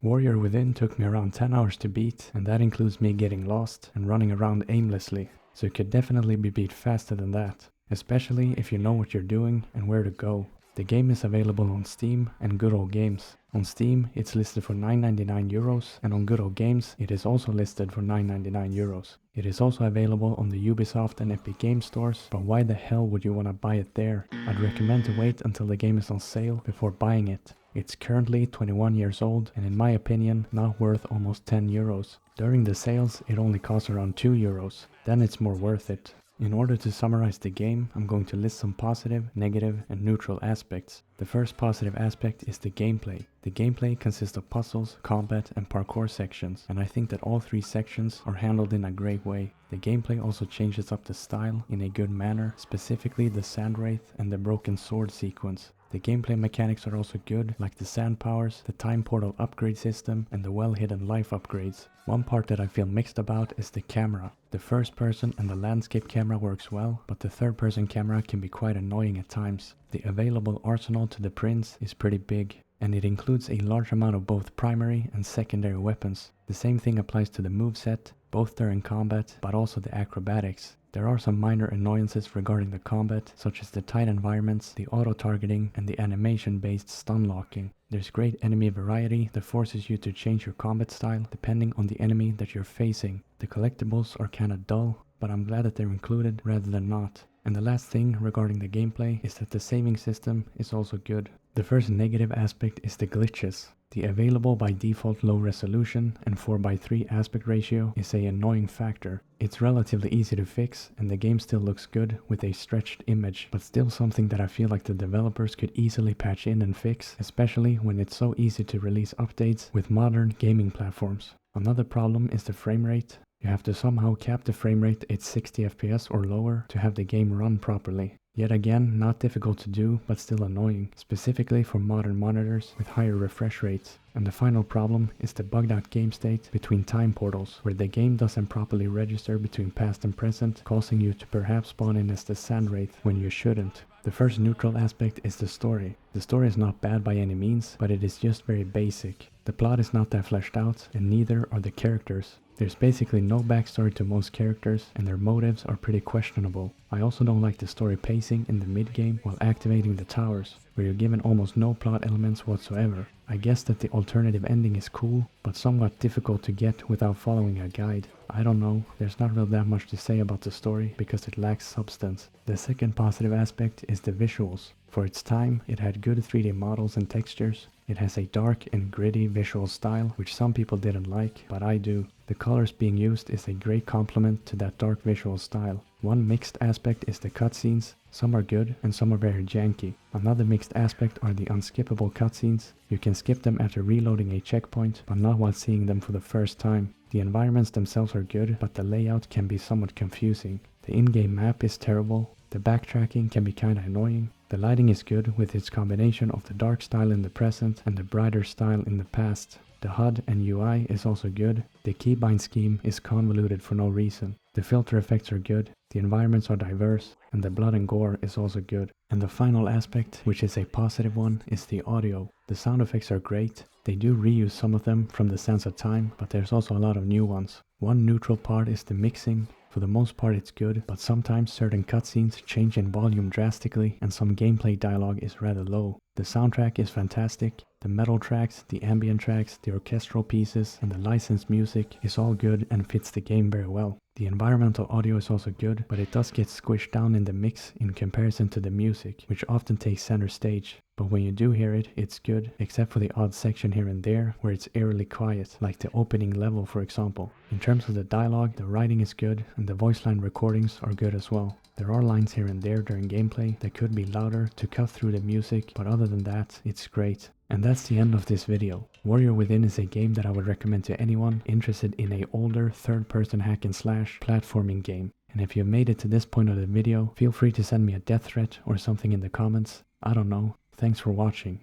Warrior Within took me around 10 hours to beat, and that includes me getting lost and running around aimlessly, so it could definitely be beat faster than that, especially if you know what you're doing and where to go. The game is available on Steam and Good Old Games. On Steam it's listed for €9.99 and on Good Old Games it is also listed for €9.99. It is also available on the Ubisoft and Epic Games stores, but why the hell would you want to buy it there? I'd recommend to wait until the game is on sale before buying it. It's currently 21 years old and in my opinion not worth almost €10. During the sales it only costs around €2, then it's more worth it. In order to summarize the game, I'm going to list some positive, negative, and neutral aspects. The first positive aspect is the gameplay. The gameplay consists of puzzles, combat, and parkour sections, and I think that all three sections are handled in a great way. The gameplay also changes up the style in a good manner, specifically the Sand Wraith and the Broken Sword sequence. The gameplay mechanics are also good, like the sand powers, the time portal upgrade system, and the well-hidden life upgrades. One part that I feel mixed about is the camera. The first person and the landscape camera works well, but the third person camera can be quite annoying at times. The available arsenal to the Prince is pretty big, and it includes a large amount of both primary and secondary weapons. The same thing applies to the moveset, both during combat, but also the acrobatics. There are some minor annoyances regarding the combat, such as the tight environments, the auto-targeting, and the animation-based stun locking. There's great enemy variety that forces you to change your combat style depending on the enemy that you're facing. The collectibles are kinda dull, but I'm glad that they're included rather than not. And the last thing regarding the gameplay is that the saving system is also good. The first negative aspect is the glitches. The available by default low resolution and 4:3 aspect ratio is an annoying factor. It's relatively easy to fix and the game still looks good with a stretched image, but still something that I feel like the developers could easily patch in and fix, especially when it's so easy to release updates with modern gaming platforms. Another problem is the frame rate. You have to somehow cap the frame rate at 60 FPS or lower to have the game run properly. Yet again, not difficult to do, but still annoying, specifically for modern monitors with higher refresh rates. And the final problem is the bugged out game state between time portals, where the game doesn't properly register between past and present, causing you to perhaps spawn in as the Sand Wraith when you shouldn't. The first neutral aspect is the story. The story is not bad by any means, but it is just very basic. The plot is not that fleshed out, and neither are the characters. There's basically no backstory to most characters, and their motives are pretty questionable. I also don't like the story pacing in the mid-game while activating the towers, where you're given almost no plot elements whatsoever. I guess that the alternative ending is cool, but somewhat difficult to get without following a guide. I don't know, there's not really that much to say about the story because it lacks substance. The second positive aspect is the visuals. For its time, it had good 3D models and textures. It has a dark and gritty visual style, which some people didn't like, but I do. The colors being used is a great complement to that dark visual style. One mixed aspect is the cutscenes. Some are good and some are very janky. Another mixed aspect are the unskippable cutscenes. You can skip them after reloading a checkpoint, but not while seeing them for the first time. The environments themselves are good, but the layout can be somewhat confusing. The in-game map is terrible. The backtracking can be kinda annoying. The lighting is good with its combination of the dark style in the present and the brighter style in the past. The HUD and UI is also good. The keybind scheme is convoluted for no reason. The filter effects are good, the environments are diverse, and the blood and gore is also good. And the final aspect, which is a positive one, is the audio. The sound effects are great. They do reuse some of them from the Sands of Time, but there's also a lot of new ones. One neutral part is the mixing. For the most part it's good, but sometimes certain cutscenes change in volume drastically and some gameplay dialogue is rather low. The soundtrack is fantastic. The metal tracks, the ambient tracks, the orchestral pieces, and the licensed music is all good and fits the game very well. The environmental audio is also good, but it does get squished down in the mix in comparison to the music, which often takes center stage. But when you do hear it, it's good, except for the odd section here and there where it's eerily quiet, like the opening level for example. In terms of the dialogue, the writing is good, and the voice line recordings are good as well. There are lines here and there during gameplay that could be louder to cut through the music, but other than that, it's great. And that's the end of this video. Warrior Within is a game that I would recommend to anyone interested in a older third-person hack and slash platforming game. And if you've made it to this point of the video, feel free to send me a death threat or something in the comments. I don't know. Thanks for watching.